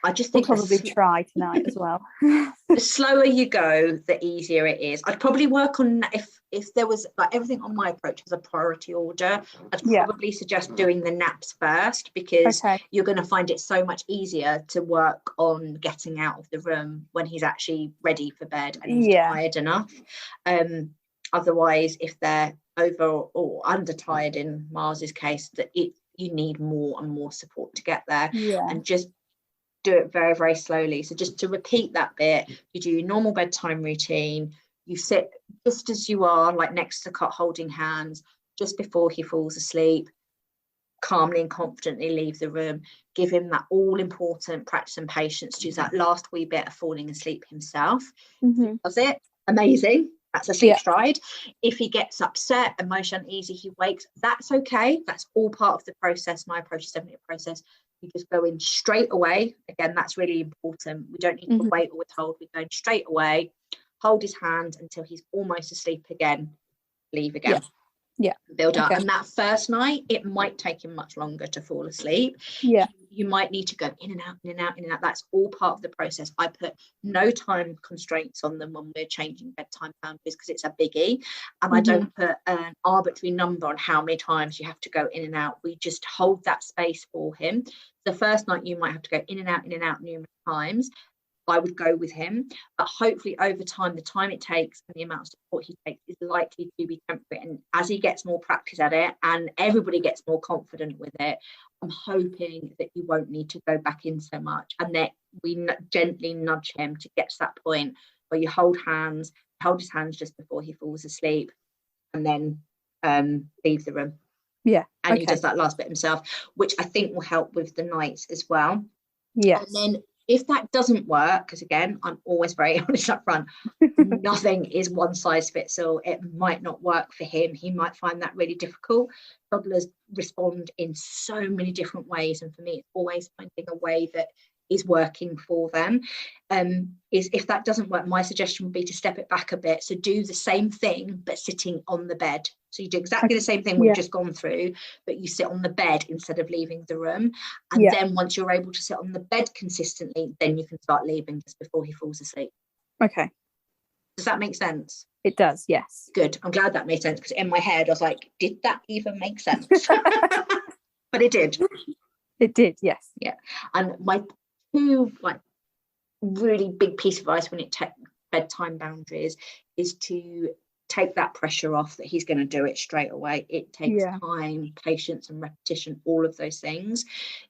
S3: I just think
S2: we'll probably try tonight as well.
S3: The slower you go, the easier it is. I'd probably work on, if there was like everything on my approach as a priority order, I'd probably suggest doing the naps first, because you're going to find it so much easier to work on getting out of the room when he's actually ready for bed and he's tired enough. Otherwise, if they're over or under tired in Miles's case, you need more and more support to get there. And just do it very, very slowly. So just to repeat that bit, you do your normal bedtime routine, you sit just as you are, like next to the cot holding hands, just before he falls asleep, calmly and confidently leave the room, give him that all important practice and patience to do that last wee bit of falling asleep himself. He does it, amazing. That's a sleep stride. If he gets upset, emotion uneasy, he wakes, that's okay. That's all part of the process. My approach is definitely a process. You just go in straight away. Again, that's really important. We don't need to wait or withhold. We're going straight away, hold his hand until he's almost asleep again, leave again. Build up. And that first night, it might take him much longer to fall asleep. You might need to go in and out, in and out, in and out. That's all part of the process. I put no time constraints on them when we're changing bedtime boundaries, because it's a biggie. And I don't put an arbitrary number on how many times you have to go in and out. We just hold that space for him. The first night you might have to go in and out numerous times. I would go with him, but hopefully over time, the time it takes and the amount of support he takes is likely to be temporary. And as he gets more practice at it and everybody gets more confident with it, I'm hoping that you won't need to go back in so much, and that we gently nudge him to get to that point where you hold his hands just before he falls asleep, and then leave the room. And he does that last bit himself, which I think will help with the nights as well. And then if that doesn't work, because again, I'm always very honest up front, nothing is one size fits all. It might not work for him. He might find that really difficult. Toddlers respond in so many different ways. And for me, it's always finding a way that is working for them. If that doesn't work, my suggestion would be to step it back a bit. So do the same thing, but sitting on the bed. So you do exactly the same thing we've just gone through, but you sit on the bed instead of leaving the room. And then once you're able to sit on the bed consistently, then you can start leaving just before he falls asleep. Does that make sense?
S2: It does, yes.
S3: Good. I'm glad that made sense, because in my head I was like, did that even make sense? But it did.
S2: It did, yes.
S3: And my two really big piece of advice when it takes bedtime boundaries is to take that pressure off that he's going to do it straight away. It takes time, patience and repetition, all of those things.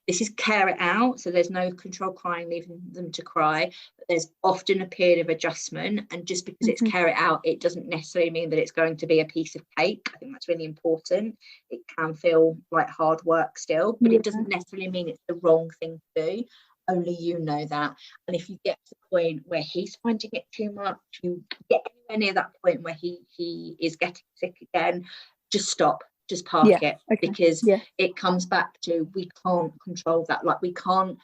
S3: This is care it out, so there's no control crying, leaving them to cry, but there's often a period of adjustment. And just because it's care it out, it doesn't necessarily mean that it's going to be a piece of cake. I think that's really important. It can feel like hard work still, but it doesn't necessarily mean it's the wrong thing to do. Only you know that. And if you get to the point where he's finding it too much, you get anywhere near that point where he is getting sick again, just stop, just park it, because it comes back to, we can't control that. Like we can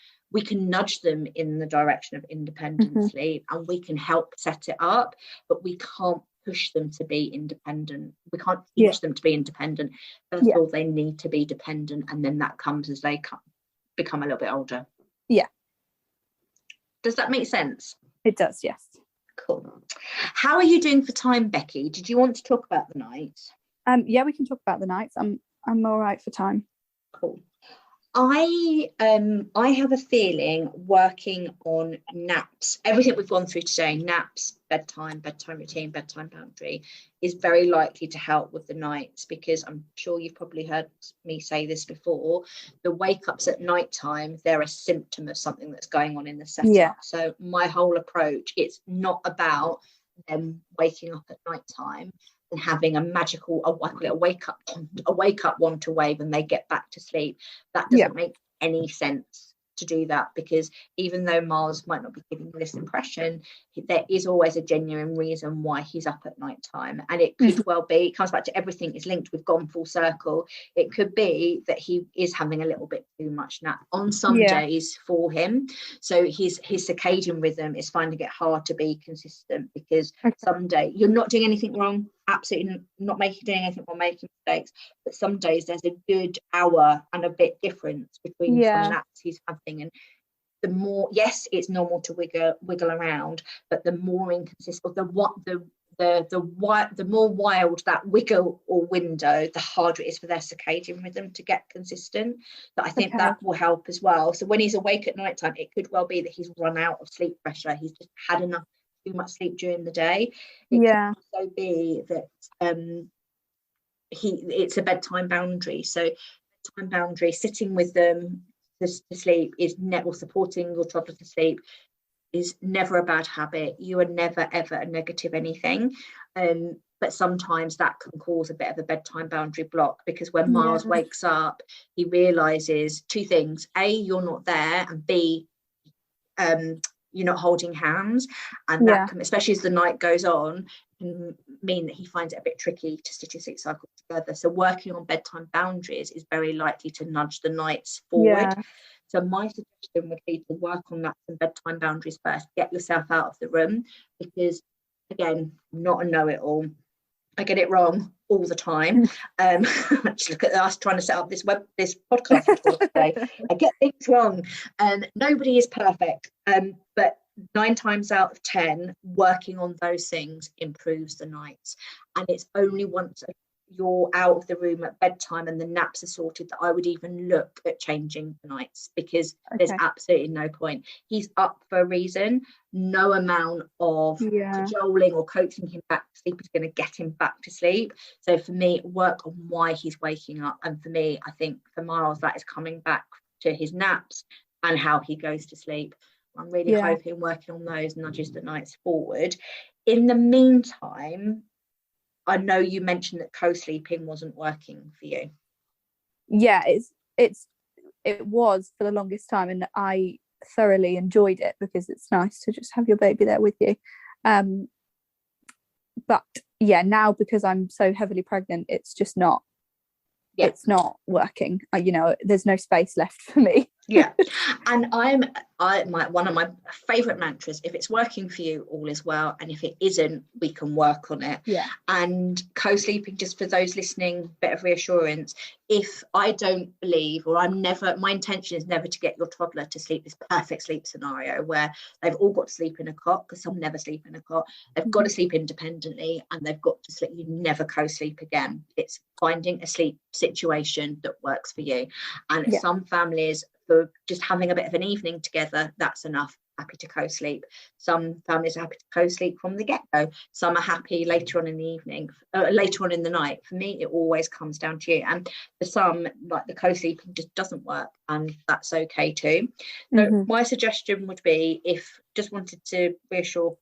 S3: nudge them in the direction of independent sleep, and we can help set it up, but we can't push them to be independent. We can't teach them to be independent. First of all, they need to be dependent, and then that comes as they become a little bit older. Does that make sense?
S2: It does, yes.
S3: Cool. How are you doing for time, Becky? Did you want to talk about the nights?
S2: We can talk about the nights. I'm all right for time.
S3: Cool. I have a feeling working on naps, everything we've gone through today, naps, bedtime routine, bedtime boundary, is very likely to help with the nights, because I'm sure you've probably heard me say this before, the wake ups at night time, they're a symptom of something that's going on in the setup. So my whole approach, it's not about them waking up at night time and having a magical, I call it a wake up wand to wave and they get back to sleep. That doesn't make any sense to do that, because even though Myles might not be giving this impression, there is always a genuine reason why he's up at night time. And it could well be, it comes back to everything is linked, we've gone full circle. It could be that he is having a little bit too much nap on some days for him. So his circadian rhythm is finding it hard to be consistent, because some day you're not doing anything wrong, absolutely not doing anything wrong, making mistakes, but some days there's a good hour and a bit difference between some naps he's having, and the more, yes, it's normal to wiggle around, but the more inconsistent, the more wild that wiggle or window, the harder it is for their circadian rhythm to get consistent. But I think that will help as well. So when he's awake at night time, it could well be that he's run out of sleep pressure. He's just had too much sleep during the day. It could also be that it's a bedtime boundary. So bedtime boundary, sitting with them to sleep is never, supporting your toddler to sleep is never a bad habit. You are never ever a negative anything, but sometimes that can cause a bit of a bedtime boundary block, because when Myles wakes up, he realizes two things: A, you're not there, and B, you're not holding hands, and that can, especially as the night goes on, can mean that he finds it a bit tricky to stitch his sleep cycle together. So working on bedtime boundaries is very likely to nudge the nights forward. So my suggestion would be to work on that some bedtime boundaries first. Get yourself out of the room, because again, I'm not a know-it-all. I get it wrong all the time. Just look at us trying to set up this podcast today. I get things wrong, and nobody is perfect. But 9 times out of 10, working on those things improves the nights. And it's only once you're out of the room at bedtime and the naps are sorted that I would even look at changing the nights, because there's absolutely no point. He's up for a reason. No amount of cajoling or coaxing him back to sleep is going to get him back to sleep. So for me, work on why he's waking up. And for me, I think for Myles, that is coming back to his naps and how he goes to sleep. I'm really hoping working on those nudges the nights forward. In the meantime, I know you mentioned that co-sleeping wasn't working for you.
S2: Yeah, it was for the longest time, and I thoroughly enjoyed it because it's nice to just have your baby there with you. But yeah, now because I'm so heavily pregnant, it's just not. It's not working. There's no space left for me.
S3: And one of my favorite mantras: if it's working for you, all is well, and if it isn't, we can work on it. And co-sleeping, just for those listening, bit of reassurance: if I don't believe, or my intention is never to get your toddler to sleep this perfect sleep scenario where they've all got to sleep in a cot, because some never sleep in a cot. They've got to sleep independently, and they've got to sleep. You never co-sleep again. It's finding a sleep situation that works for you. And some families, for just having a bit of an evening together, that's enough. Happy to co-sleep. Some families are happy to co-sleep from the get-go. Some are happy later on in the evening, later on in the night. For me, it always comes down to you. And for some, like, the co-sleeping just doesn't work, and that's okay too. So my suggestion would be, if just wanted to reassure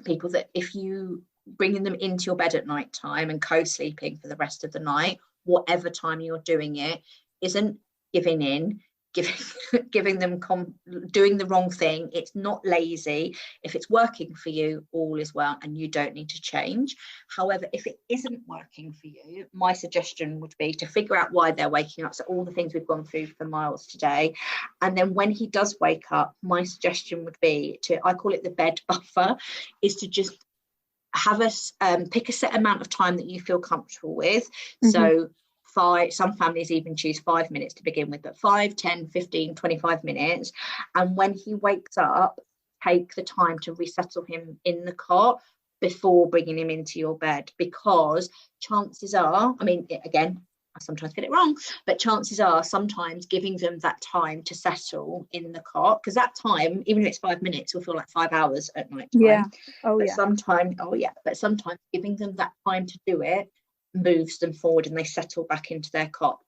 S3: people, that if you bringing them into your bed at night time and co-sleeping for the rest of the night, whatever time you're doing it, isn't giving in, giving them doing the wrong thing. It's not lazy. If it's working for you, all is well, and you don't need to change. However, if it isn't working for you, my suggestion would be to figure out why they're waking up. So all the things we've gone through for Myles today, and then when he does wake up, my suggestion would be I call it the bed buffer, is to just have us pick a set amount of time that you feel comfortable with. So some families even choose 5 minutes to begin with, but 5, 10, 15, 25 minutes. And when he wakes up, take the time to resettle him in the cot before bringing him into your bed, because chances are, again, I sometimes get it wrong, but chances are sometimes giving them that time to settle in the cot, because that time, even if it's 5 minutes, will feel like 5 hours at night time. But sometimes giving them that time to do it moves them forward, and they settle back into their cot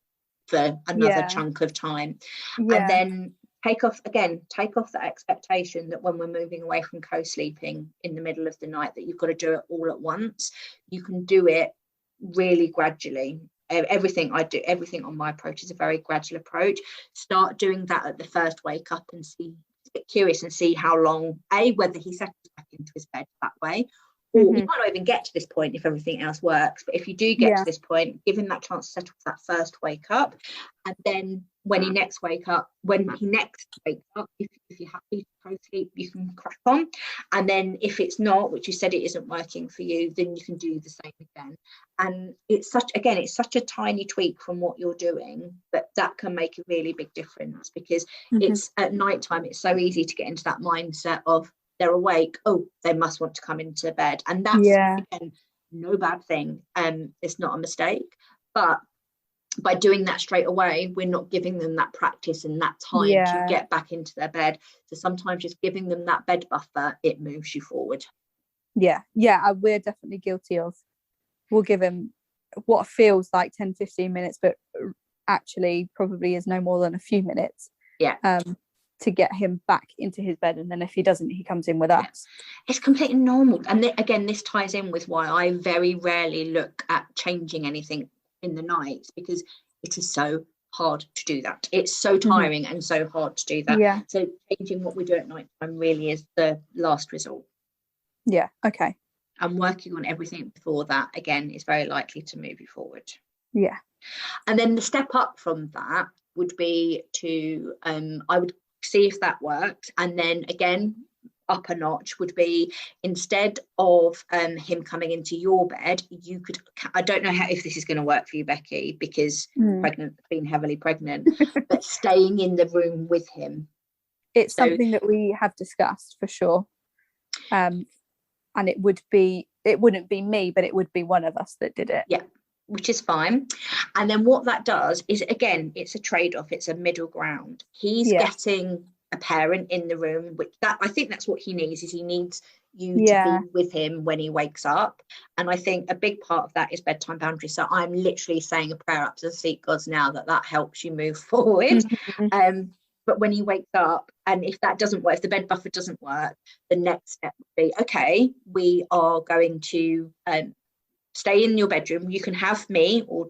S3: for another chunk of time. And then take off that expectation that when we're moving away from co-sleeping in the middle of the night, that you've got to do it all at once. You can do it really gradually. Everything on my approach is a very gradual approach. Start doing that at the first wake up, and get curious and see how long, whether he settles back into his bed that way, or you might not even get to this point if everything else works, but if you do get to this point, give him that chance to settle for that first wake up, and then when he next wakes up, if you're happy to co-sleep, you can crack on. And then if it's not, which you said it isn't working for you, then you can do the same again. And it's such a tiny tweak from what you're doing, but that can make a really big difference, because it's at nighttime, it's so easy to get into that mindset of they're awake, oh, they must want to come into bed, and that's again, no bad thing, it's not a mistake, but by doing that straight away, we're not giving them that practice and that time to get back into their bed. So sometimes just giving them that bed buffer, it moves you forward.
S2: We're definitely guilty of, we'll give him what feels like 10-15 minutes, but actually probably is no more than a few minutes to get him back into his bed, and then if he doesn't, he comes in with us.
S3: It's completely normal. And again, this ties in with why I very rarely look at changing anything in the night, because it is so hard to do that. It's so tiring and so hard to do that. So changing what we do at night time really is the last resort. And working on everything before that, again, is very likely to move you forward. And then the step up from that would be to I would see if that works, and then again, up a notch would be, instead of him coming into your bed, you could, I don't know if this is going to work for you, Becky, because being heavily pregnant, but staying in the room with him.
S2: It's something that we have discussed for sure, and it wouldn't be me, but it would be one of us that did it,
S3: which is fine. And then what that does is, again, it's a trade-off, it's a middle ground. He's getting a parent in the room, which that I think that's what he needs, is he needs you to be with him when he wakes up. And I think a big part of that is bedtime boundaries. So I'm literally saying a prayer up to the sleep gods now that helps you move forward. But when he wakes up, and if that doesn't work, if the bed buffer doesn't work, the next step would be, okay, we are going to stay in your bedroom. You can have me, or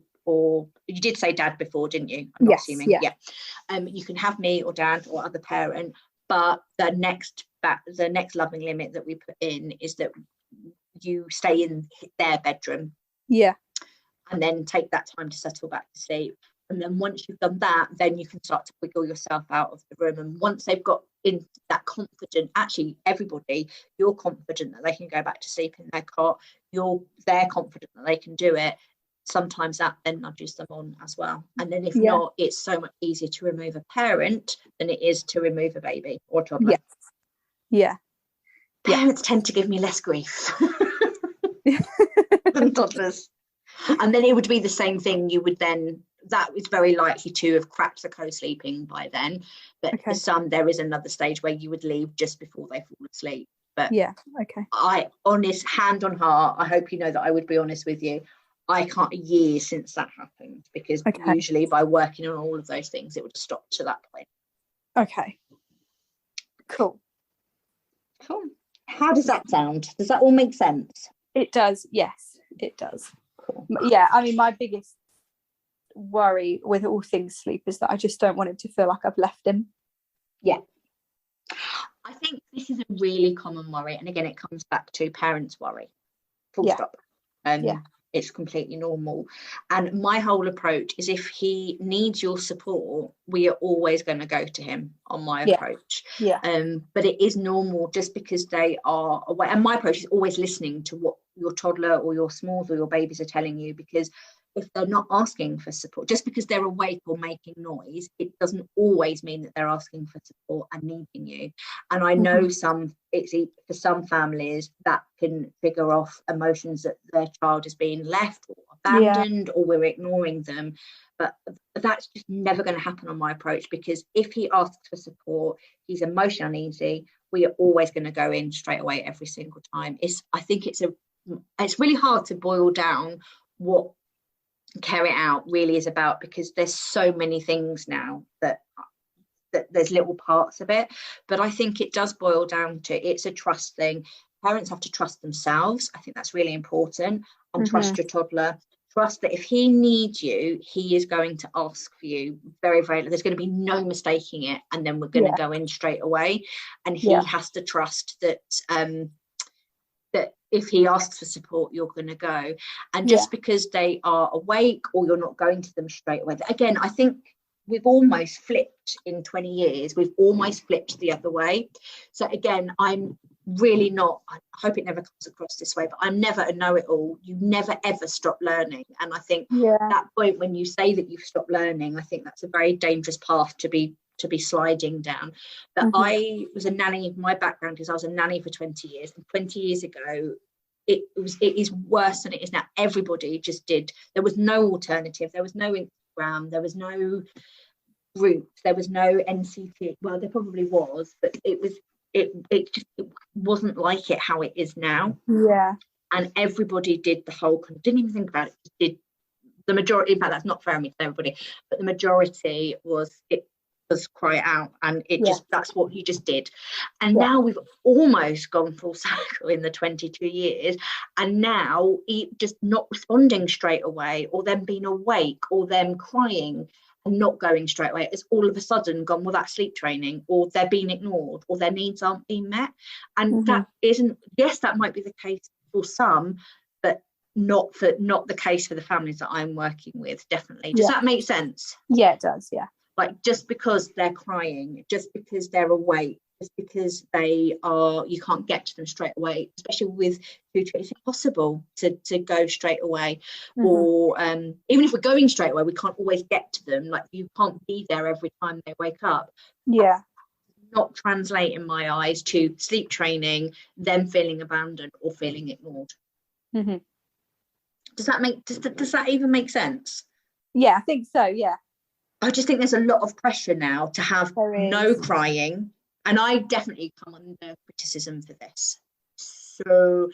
S3: you did say dad before, didn't you? I'm not assuming. You can have me or dad or other parent, but the next loving limit that we put in is that you stay in their bedroom, and then take that time to settle back to sleep. And then once you've done that, then you can start to wiggle yourself out of the room. And once they've got in that confident, actually everybody, you're confident that they can go back to sleep in their cot, they're confident that they can do it, sometimes that then nudges them on as well. And then if not, it's so much easier to remove a parent than it is to remove a baby or a toddler. Parents tend to give me less grief than toddlers. And then it would be the same thing. That is very likely to have cracked the co-sleeping by then, but for some there is another stage where you would leave just before they fall asleep. But hand on heart, I hope you know that I would be honest with you, I can't, years since that happened, because usually by working on all of those things it would have stopped to that point. Cool. How does that sound? Does that all make sense?
S2: It does. Yes, it does.
S3: Cool.
S2: I mean, my biggest worry with all things sleep is that I just don't want him to feel like I've left him.
S3: I think this is a really common worry, and again it comes back to parents' worry, full stop. It's completely normal. And my whole approach is, if he needs your support, we are always going to go to him on my approach. But it is normal, just because they are away. And my approach is always listening to what your toddler or your smalls or your babies are telling you, because if they're not asking for support, just because they're awake or making noise, it doesn't always mean that they're asking for support and needing you. And I know for some families that can figure off emotions that their child is being left or abandoned, or we're ignoring them. But that's just never going to happen on my approach, because if he asks for support, he's emotionally uneasy, we are always going to go in straight away every single time. I think it's really hard to boil down what Care It Out really is about, because there's so many things now that there's little parts of it, but I think it does boil down to, it's a trust thing. Parents have to trust themselves. I think that's really important, and trust your toddler. Trust that if he needs you, he is going to ask for you. Very, very, there's going to be no mistaking it, and then we're going to go in straight away. And he has to trust that if he asks for support, you're going to go. And just because they are awake or you're not going to them straight away. Again, I think we've almost flipped in 20 years. We've almost flipped the other way. So again, I'm really not, I hope it never comes across this way, but I'm never a know-it-all. You never ever stop learning. And I think that point when you say that you've stopped learning, I think that's a very dangerous path to be sliding down. But I was a nanny. My background is I was a nanny for 20 years, and 20 years ago it is worse than it is now. Everybody just did. There was no alternative. There was no Instagram, there was no group, there was no NCT. Well, there probably was, but it wasn't like it how it is now. And everybody did the whole, didn't even think about it, did the majority. In fact, that's not fair, I mean, everybody, but the majority was cry out, and it just, that's what you just did. And now we've almost gone full circle in the 22 years, and now just not responding straight away, or them being awake, or them crying and not going straight away, it's all of a sudden gone, well, that's sleep training, or they're being ignored, or their needs aren't being met. And that isn't, yes, that might be the case for some, but not the case for the families that I'm working with, definitely. Does that make sense?
S2: Yeah, it does.
S3: Like, just because they're crying, just because they're awake, just because they are, you can't get to them straight away, especially with food, it's impossible to go straight away. Or even if we're going straight away, we can't always get to them. Like, you can't be there every time they wake up. Not translate in my eyes to sleep training, them feeling abandoned or feeling ignored. Does that even make sense?
S2: I think so.
S3: I just think there's a lot of pressure now to have no crying, and I definitely come under criticism for this. So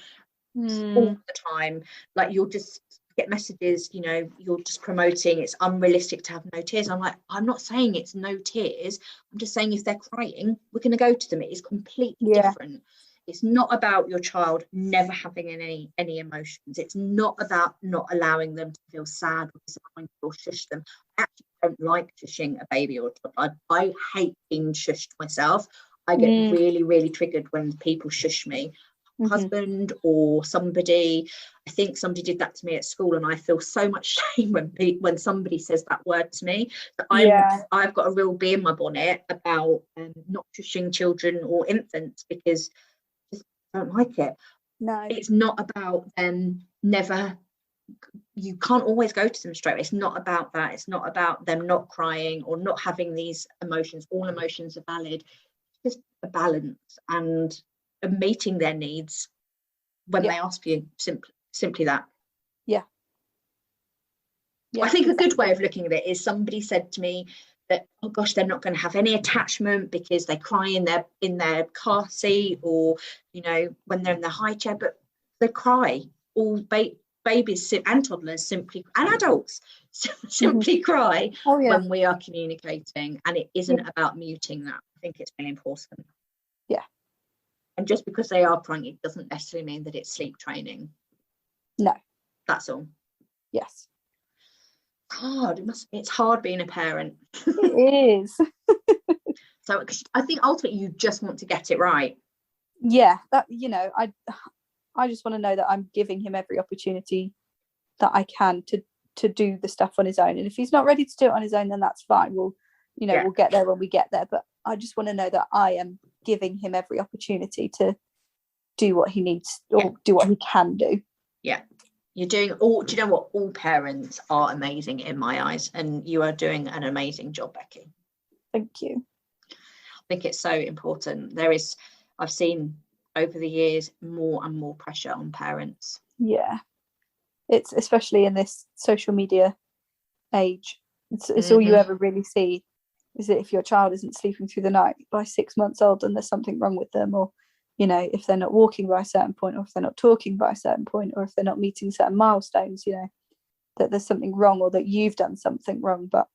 S3: all the time, like, you'll just get messages, you know, you're just promoting it's unrealistic to have no tears. I'm like, I'm not saying it's no tears. I'm just saying if they're crying, we're going to go to them. It is completely different. It's not about your child never having any emotions. It's not about not allowing them to feel sad or disappointed or shush them. I actually don't like shushing a baby or a toddler. I hate being shushed myself. I get really, really triggered when people shush me. Husband or somebody, I think somebody did that to me at school, and I feel so much shame when somebody says that word to me. I've got a real bee in my bonnet about not shushing children or infants, because I don't like it.
S2: No,
S3: it's not about them you can't always go to them straight away. It's not about that. It's not about them not crying or not having these emotions. All emotions are valid. It's just a balance and meeting their needs when they ask for you. Simply that. I think a good way of looking at it is, somebody said to me that, oh gosh, they're not going to have any attachment because they cry in their car seat, or, you know, when they're in their high chair, but they cry. All babies and toddlers simply, and adults simply cry when we are communicating, and it isn't about muting that. I think it's really important. And just because they are crying, it doesn't necessarily mean that it's sleep training.
S2: No,
S3: that's all.
S2: Yes.
S3: God, it's hard being a parent.
S2: It is.
S3: So I think ultimately you just want to get it right.
S2: That, you know, I just want to know that I'm giving him every opportunity that I can to do the stuff on his own. And if he's not ready to do it on his own, then that's fine. We'll get there when we get there. But I just want to know that I am giving him every opportunity to do what he needs, or do what he can do.
S3: You're doing all, do you know what? All parents are amazing in my eyes, and you are doing an amazing job, Becky.
S2: Thank you.
S3: I think it's so important. I've seen over the years more and more pressure on parents.
S2: It's especially in this social media age. It's all you ever really see, is that if your child isn't sleeping through the night by 6 months old, then there's something wrong with them, or, you know, if they're not walking by a certain point, or if they're not talking by a certain point, or if they're not meeting certain milestones, you know, that there's something wrong, or that you've done something wrong. But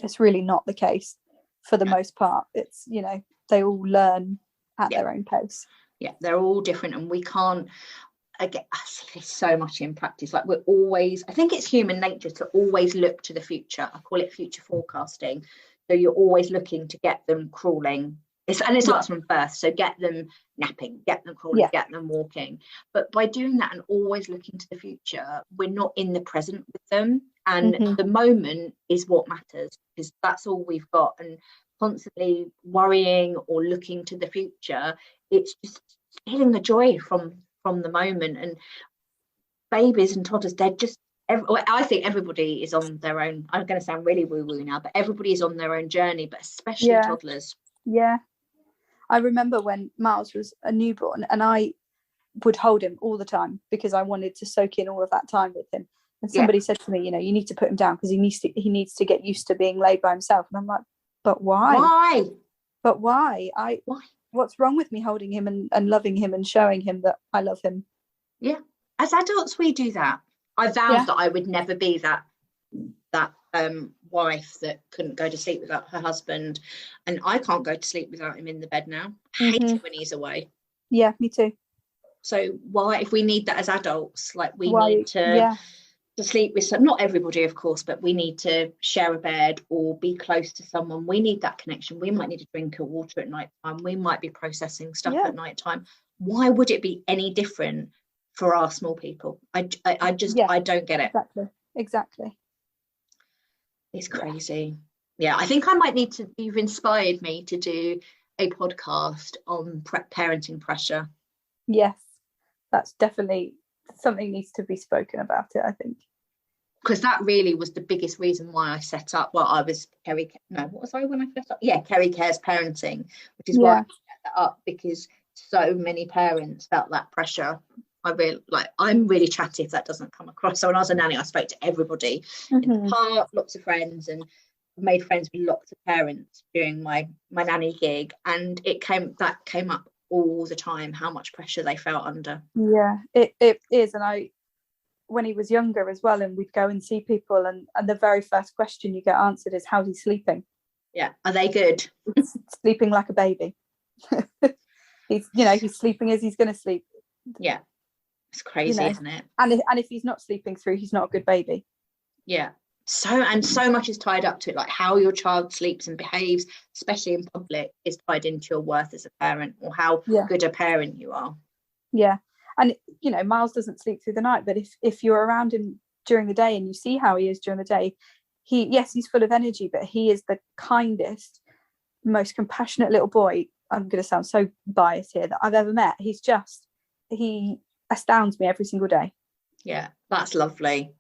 S2: it's really not the case for the most part. It's, you know, they all learn at their own pace.
S3: They're all different, and we can't, again, I see this so much in practice. Like, we're always, I think it's human nature to always look to the future. I call it future forecasting. So you're always looking to get them crawling It starts from birth, so get them napping, get them crawling, get them walking. But by doing that and always looking to the future, we're not in the present with them, and the moment is what matters, because that's all we've got. And constantly worrying or looking to the future, it's just stealing the joy from the moment. And babies and toddlers, they're just I think everybody is on their own. I'm going to sound really woo-woo now, but everybody is on their own journey, but especially toddlers.
S2: Yeah. I remember when Myles was a newborn, and I would hold him all the time because I wanted to soak in all of that time with him. And somebody said to me, you know, you need to put him down because he needs to get used to being laid by himself. And I'm like, but why?
S3: Why?
S2: But why? Why? What's wrong with me holding him and loving him and showing him that I love him?
S3: Yeah. As adults, we do that. I vowed that I would never be that wife that couldn't go to sleep without her husband, and I can't go to sleep without him in the bed now. I hate it when he's away.
S2: Yeah, me too.
S3: So why, if we need that as adults, like we need to sleep with some, not everybody of course, but we need to share a bed or be close to someone. We need that connection. We might need to drink a water at night time. We might be processing stuff at night time. Why would it be any different for our small people? I don't get it.
S2: Exactly.
S3: It's crazy. Yeah, I think I might need to, you've inspired me to do a podcast on parenting pressure.
S2: Yes, that's definitely something needs to be spoken about it, I think.
S3: Because that really was the biggest reason why I set up, I was Kerry when I set up? Yeah, Kerry Cares Parenting, which is why I set that up, because so many parents felt that pressure. I'm really chatty, if that doesn't come across. So when I was a nanny, I spoke to everybody in the park, lots of friends, and made friends with lots of parents during my nanny gig, and it came up all the time how much pressure they felt under.
S2: Yeah, it is. And when he was younger as well, and we'd go and see people, and the very first question you get answered is, how's he sleeping?
S3: Yeah, are they good?
S2: Sleeping like a baby. He's sleeping as he's going to sleep.
S3: Yeah, it's crazy, isn't it?
S2: And if he's not sleeping through, he's not a good baby.
S3: Yeah. So much is tied up to it, like how your child sleeps and behaves, especially in public, is tied into your worth as a parent, or how good a parent you are.
S2: Yeah. And Myles doesn't sleep through the night, but if you're around him during the day and you see how he is during the day, he's full of energy, but he is the kindest, most compassionate little boy. I'm going to sound so biased here, that I've ever met. He astounds me every single day.
S3: Yeah, that's lovely.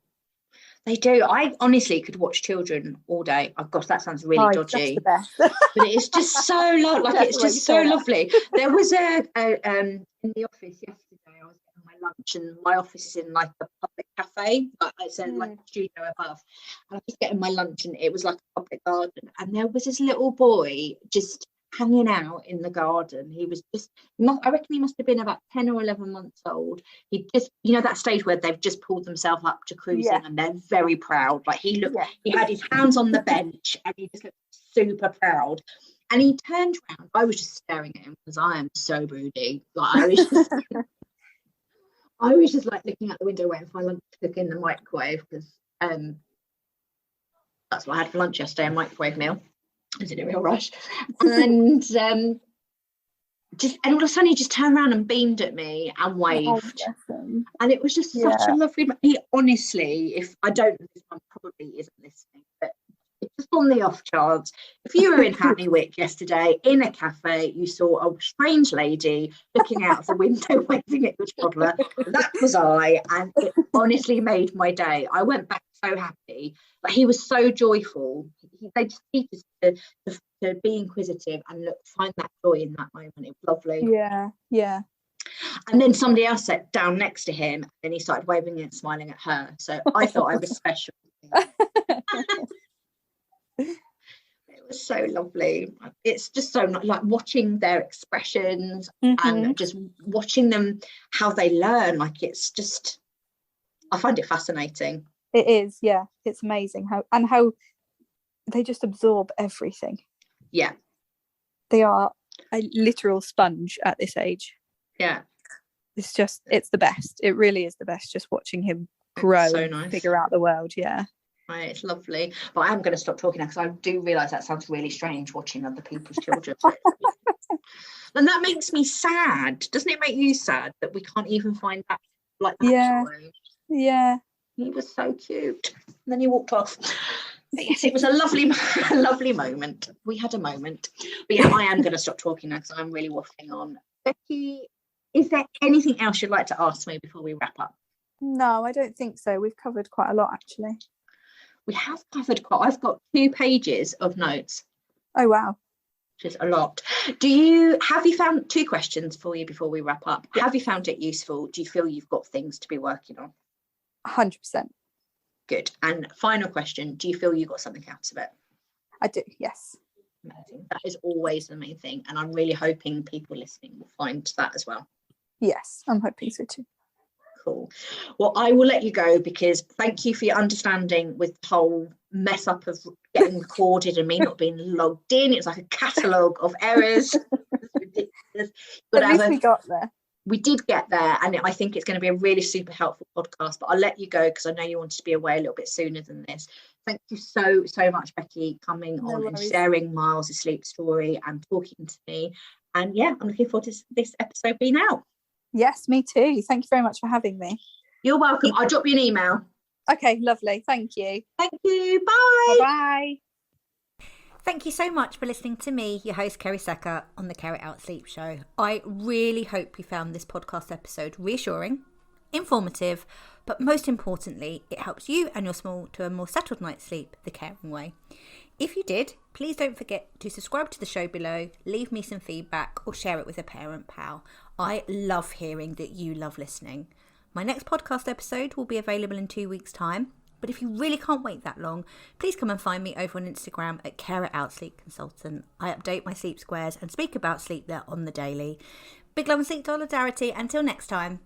S3: They do. I honestly could watch children all day. Oh gosh, that sounds really dodgy.
S2: The best.
S3: But it's just so it's just so lovely. There was in the office yesterday, I was getting my lunch, and my office is in like a public cafe. It's like a studio above. And I was getting my lunch, and it was like a public garden. And there was this little boy just hanging out in the garden. He was just, I reckon he must have been about 10 or 11 months old. He just, that stage where they've just pulled themselves up to cruising, and they're very proud. Like he had his hands on the bench, and he just looked super proud. And he turned around. I was just staring at him because I am so broody. Like I was just like looking out the window waiting for my lunch to cook in the microwave, because that's what I had for lunch yesterday, a microwave meal. I was in a real rush, and all of a sudden he just turned around and beamed at me and waved, and it was just such a lovely. He honestly, if I don't know, this one probably isn't listening, but just on the off chance, if you were in Hackney Wick yesterday in a cafe, you saw a strange lady looking out of the window waving at your toddler, that was I, and it honestly made my day. I went back so happy. Like he was so joyful. They just teach us to be inquisitive and find that joy in that moment. It was lovely.
S2: Yeah.
S3: And then somebody else sat down next to him, and he started waving and smiling at her. So I thought I was special. It was so lovely. It's just so like watching their expressions and just watching them, how they learn. Like it's just, I find it fascinating.
S2: It is, yeah. It's amazing how they just absorb everything. Yeah. They are a literal sponge at this age.
S3: Yeah.
S2: It's the best. It really is the best, just watching him grow, so nice. And figure out the world. Yeah.
S3: Right, it's lovely. But I am going to stop talking now because I do realise that sounds really strange watching other people's children. And that makes me sad. Doesn't it make you sad that we can't even find that like that time?
S2: Yeah.
S3: He was so cute. And then he walked off. But yes, it was a lovely moment. We had a moment. But yeah, I am going to stop talking now because I'm really waffling on. Becky, is there anything else you'd like to ask me before we wrap up?
S2: No, I don't think so. We've covered quite a lot, actually.
S3: We have covered quite. I've got 2 pages of notes.
S2: Oh, wow.
S3: Which is a lot. Have you found 2 questions for you before we wrap up? Yeah. Have you found it useful? Do you feel you've got things to be working on?
S2: 100%.
S3: Good. And final question, do you feel you got something out of it?
S2: I do, yes.
S3: Amazing. That is always the main thing. And I'm really hoping people listening will find that as well.
S2: Yes, I'm hoping so too.
S3: Cool. Well, I will let you go because thank you for your understanding with the whole mess up of getting recorded and me not being logged in. It was like a catalogue of errors. It's ridiculous. But
S2: at least we got there.
S3: We did get there, and I think it's going to be a really super helpful podcast. But I'll let you go because I know you wanted to be away a little bit sooner than this. Thank you so much, Becky, coming on and sharing Myles' sleep story and talking to me. And yeah, I'm looking forward to this episode being out.
S2: Yes, me too. Thank you very much for having me.
S3: You're welcome. I'll drop you an email.
S2: Okay, lovely. Thank you.
S3: Thank you. Bye.
S2: Bye.
S1: Thank you so much for listening to me, your host, Kerry Secker, on the Carry It Out Sleep Show. I really hope you found this podcast episode reassuring, informative, but most importantly, it helps you and your small to a more settled night's sleep the caring way. If you did, please don't forget to subscribe to the show below, leave me some feedback, or share it with a parent pal. I love hearing that you love listening. My next podcast episode will be available in 2 weeks' time. But if you really can't wait that long, please come and find me over on Instagram at Carry It Out Sleep Consultant. I update my sleep squares and speak about sleep there on the daily. Big love and sleep solidarity. Until next time.